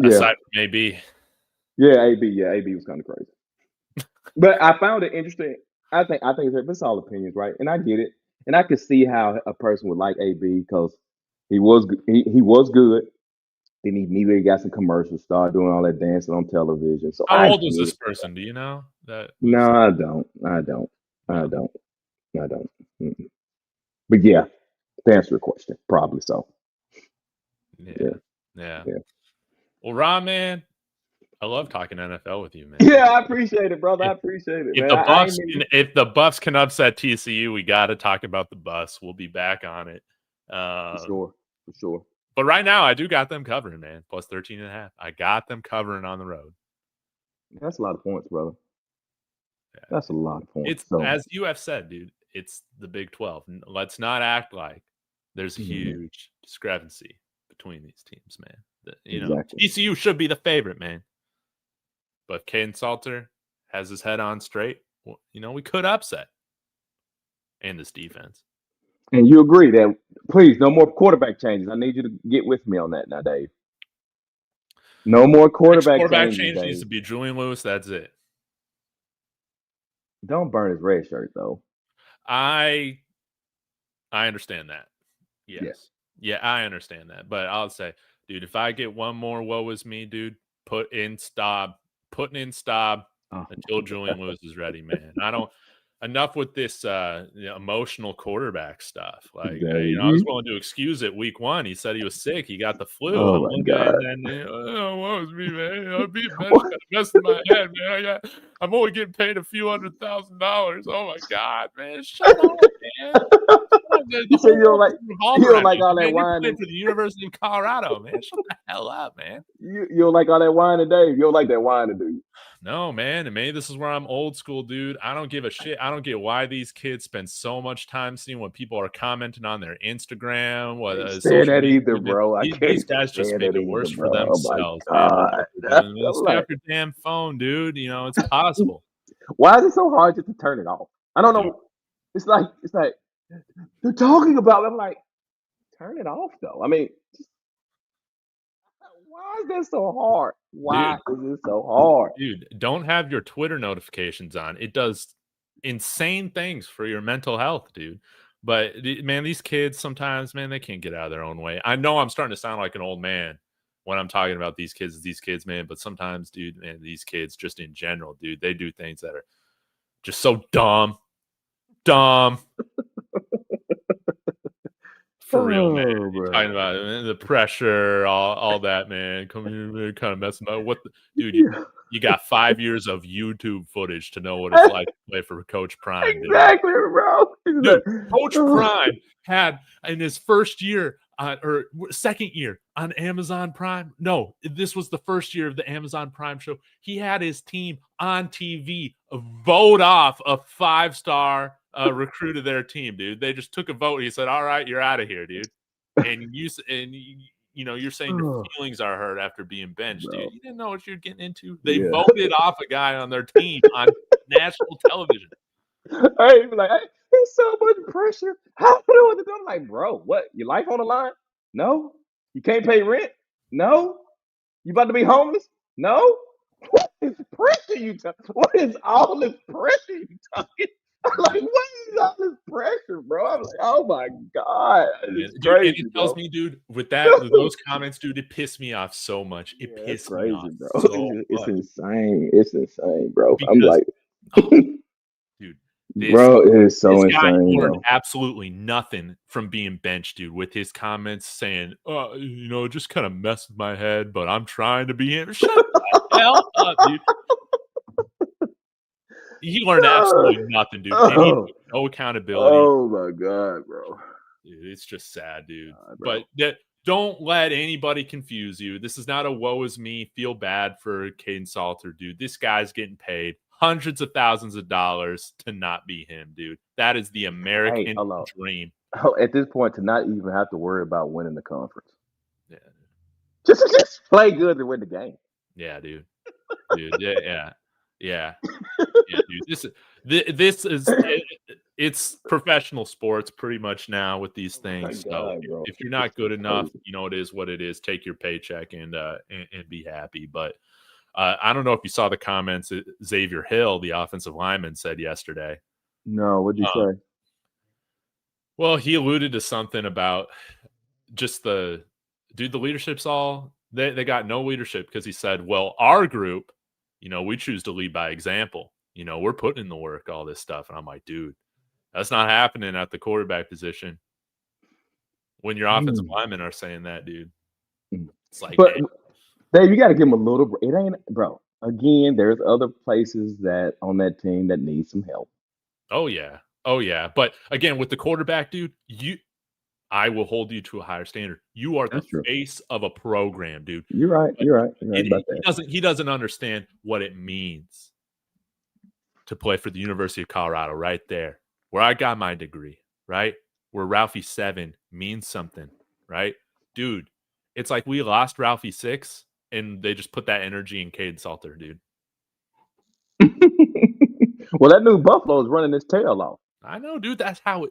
Aside from AB. Yeah, AB was kind of crazy. But I found it interesting. I think it's all opinions, right? And I get it, and I could see how a person would like AB because he was good. Then he immediately got some commercials, started doing all that dancing on television. So How I old get was this it. person? Do you know? That No, was I don't. I don't. I no. don't. I don't. Mm-mm. But yeah, to answer your question, probably so. Yeah. Yeah. Well, Ron, man, I love talking NFL with you, man. Yeah, I appreciate it, brother. I appreciate it, If man. the I Buffs ain't mean if the Buffs can upset TCU, we got to talk about the Buffs. We'll be back on it. for sure. But right now, I do got them covering, man. Plus 13.5. I got them covering on the road. That's a lot of points, brother. Yeah. That's a lot of points. It's So as you have said, dude. It's the Big 12. Let's not act like there's a huge discrepancy between these teams, man. Exactly. TCU should be the favorite, man. But if Caden Salter has his head on straight, well, we could upset. And this defense. And you agree that, please, no more quarterback changes. I need you to get with me on that now, Dave. No more quarterback changes, change Dave. needs to be Julian Lewis. That's it. Don't burn his red shirt, though. I understand that. Yes. Yeah, I understand that. But I'll say, dude, if I get one more woe is me, dude, putting in Staub until Julian Lewis is ready, man. Enough with this emotional quarterback stuff. Like, I was willing to excuse it week 1. He said he was sick. He got the flu. Oh, I'm my looking God. and then, what was me, man? I'm being kind of messing my head, man. I'm only getting paid a few $100,000. Oh, my God, man. Shut up, man. You say you don't like all that man, wine. You're for the University of Colorado, man. Shut the hell up, man. You don't like all that wine, Dave? You don't like that wine, do you? No, man. And maybe this is where I'm old school, dude. I don't give a shit. I don't get why these kids spend so much time seeing what people are commenting on their Instagram. What stand that either, bro. These guys just make it worse for themselves, man. Stay off your damn phone, dude. It's possible. Why is it so hard just to turn it off? I don't know. It's like they're talking about it. I'm like, turn it off, though. I mean, why is that so hard? Why is it so hard? Dude, don't have your Twitter notifications on. It does insane things for your mental health, dude. But, man, these kids sometimes, man, they can't get out of their own way. I know I'm starting to sound like an old man when I'm talking about these kids, man. But sometimes, dude, man, these kids just in general, dude, they do things that are just so dumb. For real, man. You're talking about the pressure, all that, man. Come here, kind of messing up. Dude? You got 5 years of YouTube footage to know what it's like to play for Coach Prime. Exactly, bro. Dude, Coach Prime had in his first year or second year on Amazon Prime. No, this was the first year of the Amazon Prime show. He had his team on TV vote off a 5-star recruit of their team, dude. They just took a vote. He said, "All right, you're out of here, dude." And you're saying your feelings are hurt after being benched, dude. You didn't know what you're getting into. They voted off a guy on their team on national television. Hey, like, there's so much pressure. How do you know what to do? I'm like, bro, what? Your life on the line? No. You can't pay rent? No. You about to be homeless? No. What is pressure you talking? What is all this pressure you talking? I'm like, what is all this pressure, bro? I'm like, oh my God. It's crazy, and it tells me, dude, with those comments, dude, it pissed me off so much. It pissed me off, bro. So it's insane. It's insane, bro. Because, I'm like, dude, bro, it is so this guy insane, learned bro. absolutely nothing from being benched, dude, with his comments saying, just kind of messed with my head, but I'm trying to be him. Shut the hell up, dude. He learned absolutely nothing, dude. No accountability. Oh my God, bro. Dude, it's just sad, dude. But don't let anybody confuse you. This is not a woe is me, feel bad for Caden Salter, dude. This guy's getting paid hundreds of thousands of dollars to not be him, dude. That is the American dream. At this point, to not even have to worry about winning the conference. Yeah. Just play good to win the game. Yeah, dude. Yeah. Yeah. Yeah, dude. This is it's professional sports pretty much now with these Oh my things. So God, bro. if you're It's not good enough, crazy. it is what it is. Take your paycheck and be happy. But I don't know if you saw the comments that Xavier Hill, the offensive lineman, said yesterday. No, what'd you Um, say? well, he alluded to something about just the leadership's all they got no leadership because he said, well, our group, we choose to lead by example. We're putting in the work, all this stuff. And I'm like, dude, that's not happening at the quarterback position. When your offensive Mm. linemen are saying that, dude, Mm. it's like, But damn. Dave, you got to give him a little. It ain't, bro. Again, there's other places that on that team that need some help. Oh yeah. Oh yeah. But again, with the quarterback, dude, I will hold you to a higher standard. You are the That's true. face of a program, dude. You're right. But You're right. You're right about that. he doesn't understand what it means to play for the University of Colorado right there, where I got my degree, right? Where Ralphie 7 means something, right? Dude, it's like we lost Ralphie 6 and they just put that energy in Cade Salter, dude. Well, that new Buffalo is running his tail off. I know, dude. That's how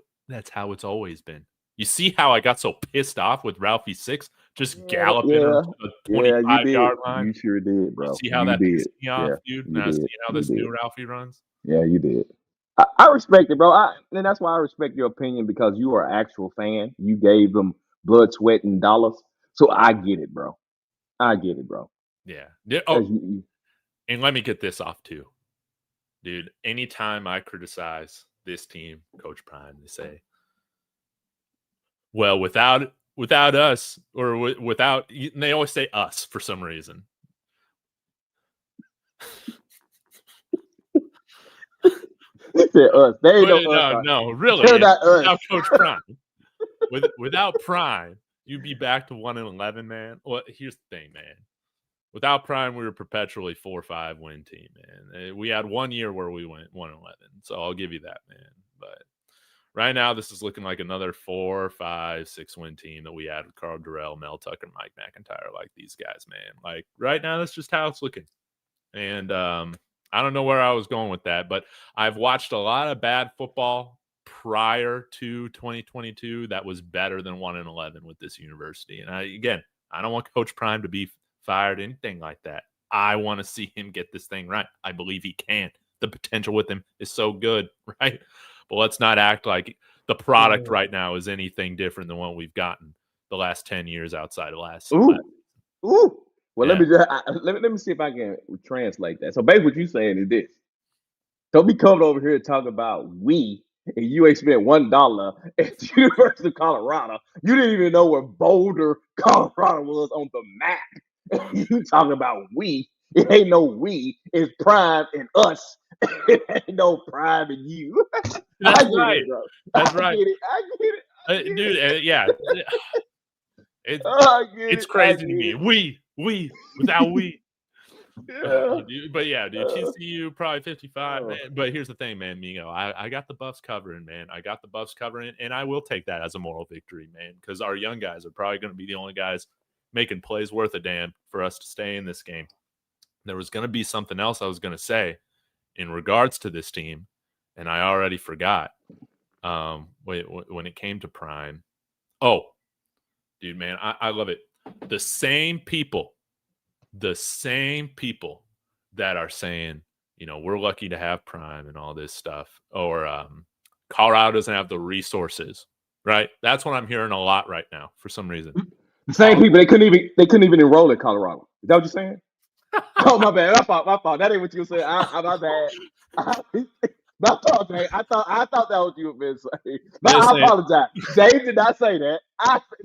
it's always been. You see how I got so pissed off with Ralphie 6 just Yeah, galloping yeah, to the yeah. You did. 25-yard line? You sure did, You bro. see how You that did. pissed me off, Yeah, dude? you Now did. see how You this new did. Ralphie runs? Yeah, you did. I respect it, bro. And that's why I respect your opinion because you are an actual fan. You gave them blood, sweat, and dollars. So I get it, bro. I get it, bro. Yeah. Oh, 'Cause and let me get this off too. Dude, anytime I criticize this team, Coach Prime, they say, well, without us or without, and they always say us for some reason. They said us. They ain't no us. No, really, They're not us. without Coach Prime. Without Prime, you'd be back to 1-11, man. Well, here's the thing, man. Without Prime, we were perpetually 4-5 win team, man. We had 1 year where we went 1-11, so I'll give you that, man. But right now, this is looking like another 4, 5, 6 win team that we had with Carl Durrell, Mel Tucker, Mike McIntyre, like these guys, man. Like right now, that's just how it's looking. And I don't know where I was going with that, but I've watched a lot of bad football prior to 2022 that was better than 1-11 with this university. And I don't want Coach Prime to be fired, anything like that. I want to see him get this thing right. I believe he can. The potential with him is so good, right? But let's not act like the product right now is anything different than what we've gotten the last 10 years outside of last. Ooh. Well, Yeah. let me see if I can translate that. So, basically, what you saying is this: don't be coming over here and talking about we, and you ain't spent $1 at the University of Colorado. You didn't even know where Boulder, Colorado was on the map. You talking about we? It ain't no we. It's Prime and us. It ain't no Prime and you. That's I get right. it, bro. That's I right. get it. I get it. I get Dude, it. yeah. I get It's it. I crazy to get me. it. Without we. Yeah. Dude, but yeah, dude, Uh, TCU probably 55, oh. man. But here's the thing, man, Mingo. I got the Buffs covering, man. I got the Buffs covering, and I will take that as a moral victory, man, because our young guys are probably going to be the only guys making plays worth a damn for us to stay in this game. There was going to be something else I was going to say in regards to this team, and I already forgot. When it came to Prime. Oh, dude, man, I love it. The same people that are saying, we're lucky to have Prime and all this stuff, or Colorado doesn't have the resources, right? That's what I'm hearing a lot right now for some reason. The same people they couldn't even enroll in Colorado. Is that what you're saying? Oh my bad. My fault. That ain't what you said. My bad. My fault, Dave. I thought that was you been saying. No, They're I saying, apologize. Dave did not say that.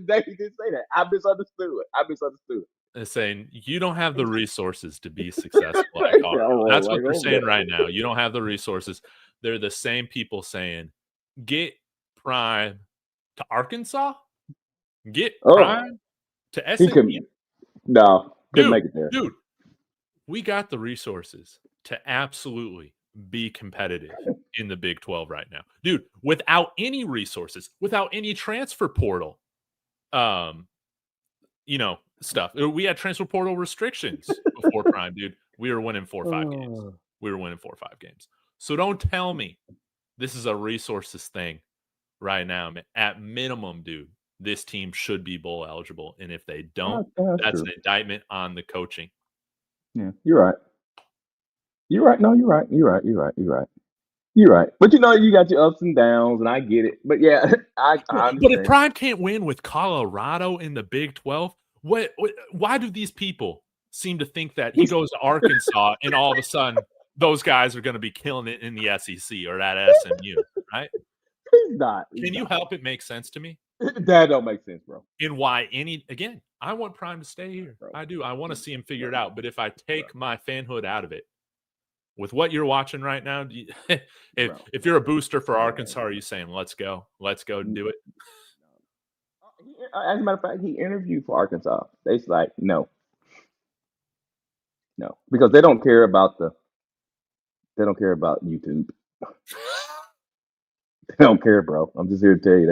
Dave didn't say that. I misunderstood. they're saying you don't have the resources to be successful at Colorado. That's what they're saying right now. You don't have the resources. They're the same people saying, get Prime to Arkansas, get Prime to He SMU. couldn't make it there. Dude, we got the resources to absolutely be competitive in the Big 12 right now. Dude, without any resources, without any transfer portal, stuff. We had transfer portal restrictions before Prime, dude. We were winning 4 or 5 games. we were winning 4 or 5 games. So don't tell me this is a resources thing right now. At minimum, dude, this team should be bowl eligible. And if they don't, that's an indictment on the coaching. Yeah, you're right. You're right. No, you're right. You're right. You're right. You're right. You're right. But you got your ups and downs, and I get it. But yeah, I understand. But if Prime can't win with Colorado in the Big 12, why do these people seem to think that he goes to Arkansas and all of a sudden those guys are going to be killing it in the SEC or at SMU, right? He's not. Can you help it make sense to me? That don't make sense, bro. And why again, I want Prime to stay here. Bro. I do. I want to see him figure it out. But if I take my fanhood out of it, with what you're watching right now, if you're a booster for Arkansas, are you saying, let's go and do it? As a matter of fact, he interviewed for Arkansas. They're like, no, because they don't care about YouTube. They don't care, bro. I'm just here to tell you,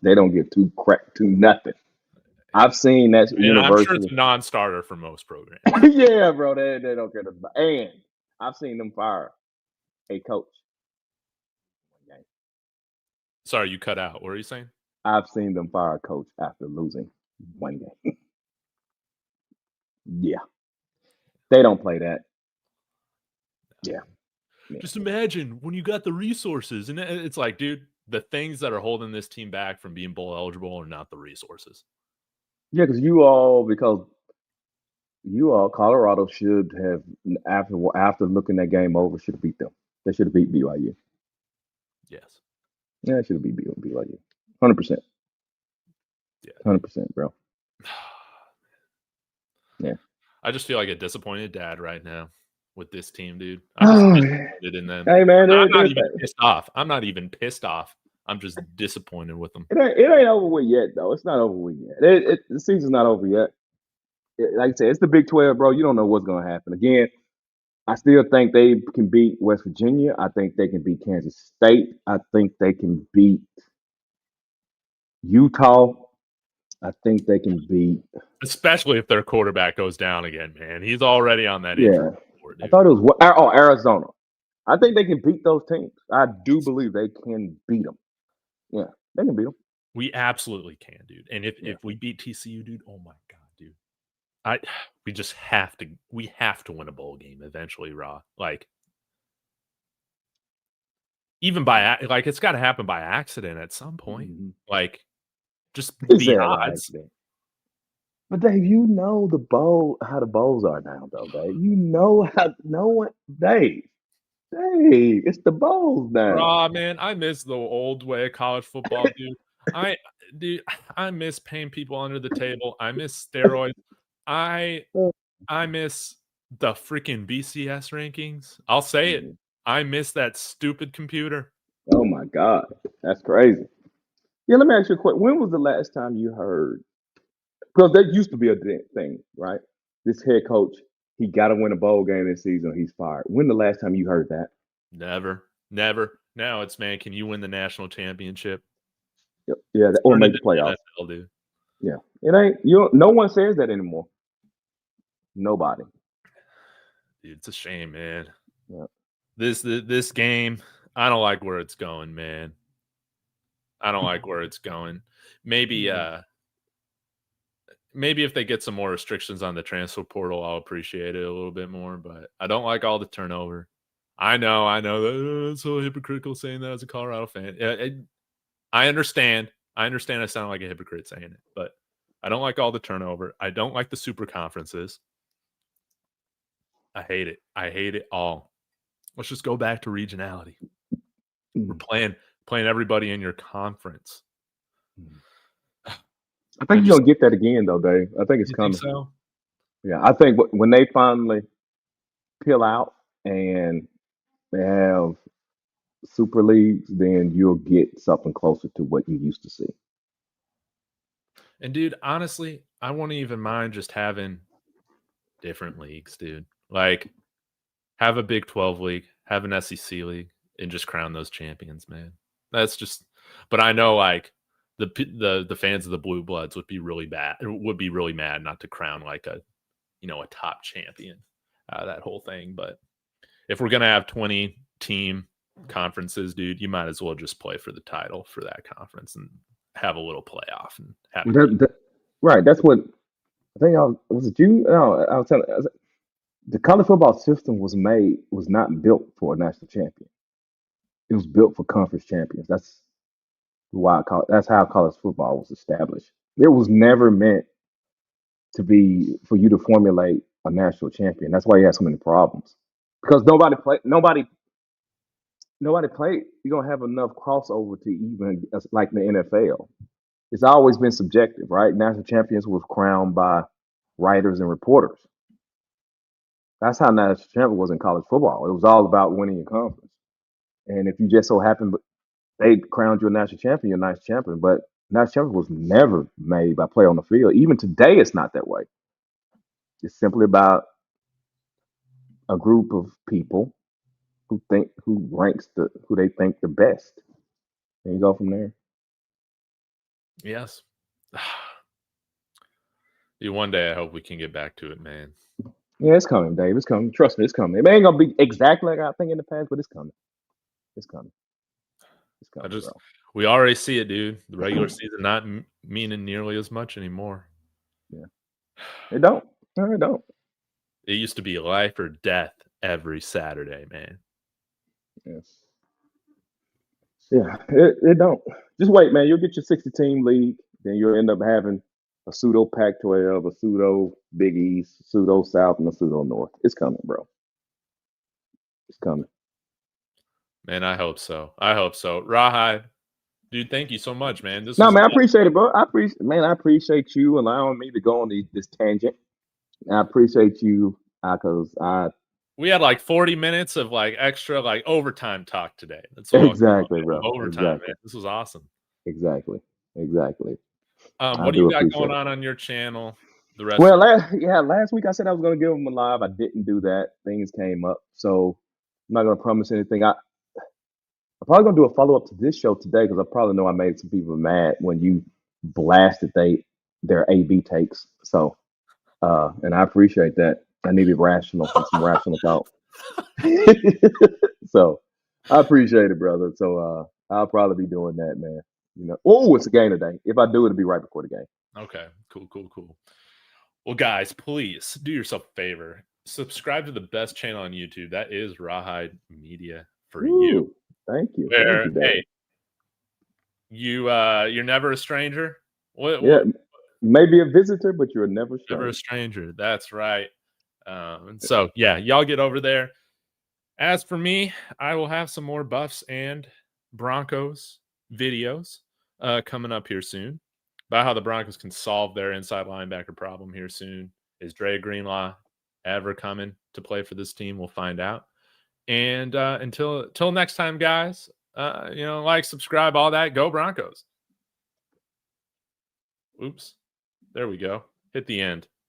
they don't give two crap to nothing. I've seen that university. I'm sure it's a non-starter for most programs. Yeah, bro. They don't care. And I've seen them fire a coach. Sorry, you cut out. What are you saying? I've seen them fire a coach after losing one game. Yeah. They don't play that. Yeah. Just imagine when you got the resources. And it's like, dude, the things that are holding this team back from being bowl eligible are not the resources. Yeah, because Colorado should have, after looking that game over, should have beat them. They should have beat BYU. Yes. Yeah, they should have beat BYU. 100%. Yeah. 100%, bro. Yeah. I just feel like a disappointed dad right now with this team, dude. I'm just disappointed in them. Hey, man. I'm not even pissed off. I'm just disappointed with them. It ain't over with yet, though. It's not over with yet. The season's not over yet. Like I said, it's the Big 12, bro. You don't know what's going to happen. Again, I still think they can beat West Virginia. I think they can beat Kansas State. I think they can beat Utah. I think they can beat, especially if their quarterback goes down again, man. He's already on that. Yeah, board, I thought it was Arizona. I think they can beat those teams. I do believe they can beat them. Yeah, they can beat them. We absolutely can, dude. And if we beat TCU, dude, oh my god, dude, we have to win a bowl game eventually, Raw. Like, even it's got to happen by accident at some point. Mm-hmm. Like, just the odds. But Dave, you know how the bowls are now, though, Dave. You know how Dave, it's the bowls now. Raw, man, I miss the old way of college football, dude. I miss paying people under the table. I miss steroids. I miss the freaking BCS rankings. I'll say it. I miss that stupid computer. Oh my god, that's crazy. Yeah, let me ask you a question. When was the last time you heard? Because that used to be a thing, right? This head coach, he got to win a bowl game this season or he's fired. When the last time you heard that? Never. Now it's, man, can you win the national championship? Yeah, or make the playoffs. NFL, dude. Yeah, it ain't. No one says that anymore. Nobody. Dude, it's a shame, man. Yeah. This game, I don't like where it's going, man. I don't like where it's going. Maybe if they get some more restrictions on the transfer portal, I'll appreciate it a little bit more. But I don't like all the turnover. I know that's so hypocritical saying that as a Colorado fan. I understand. I sound like a hypocrite saying it, but I don't like all the turnover. I don't like the super conferences. I hate it. I hate it all. Let's just go back to regionality. We're playing everybody in your conference. I think you're going to get that again, though, Dave. I think it's coming. Think so? Yeah, I think when they finally peel out and they have super leagues, then you'll get something closer to what you used to see. And, dude, honestly, I wouldn't even mind just having different leagues, dude. Like, have a Big 12 league, have an SEC league, and just crown those champions, man. That's just – but I know, like, the fans of the Blue Bloods would be really mad not to crown, like, a top champion out of that whole thing. But if we're gonna have 20 team conferences, dude, you might as well just play for the title for that conference and have a little playoff and have right. That's what I think. Was it you? No, I was telling. The college football system was not built for a national champion. It was built for conference champions. That's how college football was established. It was never meant to be for you to formulate a national champion. That's why you have so many problems because nobody played. You don't have enough crossover to even like the NFL. It's always been subjective, right? National champions was crowned by writers and reporters. That's how national champion was in college football. It was all about winning your conference. And if you just so happen, but they crowned you a national champion, you're a national champion. But national champion was never made by play on the field. Even today, it's not that way. It's simply about a group of people who they think the best, and you go from there. Yes. One day I hope we can get back to it, man. Yeah, it's coming, Dave. It's coming. Trust me, it's coming. It ain't gonna be exactly like I think in the past, but it's coming. It's coming. It's coming, bro. We already see it, dude. The regular season not meaning nearly as much anymore. Yeah, it don't. No, it don't. It used to be life or death every Saturday, man. Yes. Yeah, it don't. Just wait, man. You'll get your 60-team league, then you'll end up having a pseudo Pac-12, a pseudo Big East, a pseudo South, and a pseudo North. It's coming, bro. It's coming. Man, I hope so. Rawhide, dude, thank you so much, man. Man, I appreciate it, bro. I appreciate you allowing me to go on this tangent. I appreciate you because we had like 40 minutes of like extra like overtime talk today. That's exactly, bro. Overtime, man. This was awesome. Exactly. What do you got going on your channel? The rest. Well, last week I said I was going to give them a live. I didn't do that. Things came up, so I'm not going to promise anything. I'm probably going to do a follow up to this show today because I probably know I made some people mad when you blasted their A/B takes. So, and I appreciate that. I needed some rational thought. So, I appreciate it, brother. So, I'll probably be doing that, man. You know, it's a game today. If I do, it'll be right before the game. Okay, cool. Well, guys, please do yourself a favor. Subscribe to the best channel on YouTube. That is Rawhide Media for you. Thank you. Where, hey, you're never a stranger. Maybe a visitor, but you're never a stranger. That's right. So yeah, y'all get over there. As for me, I will have some more Buffs and Broncos videos coming up here soon about how the Broncos can solve their inside linebacker problem here soon. Is Dre Greenlaw ever coming to play for this team? We'll find out. And until next time, guys, like, subscribe, all that. Go Broncos. Oops. There we go. Hit the end.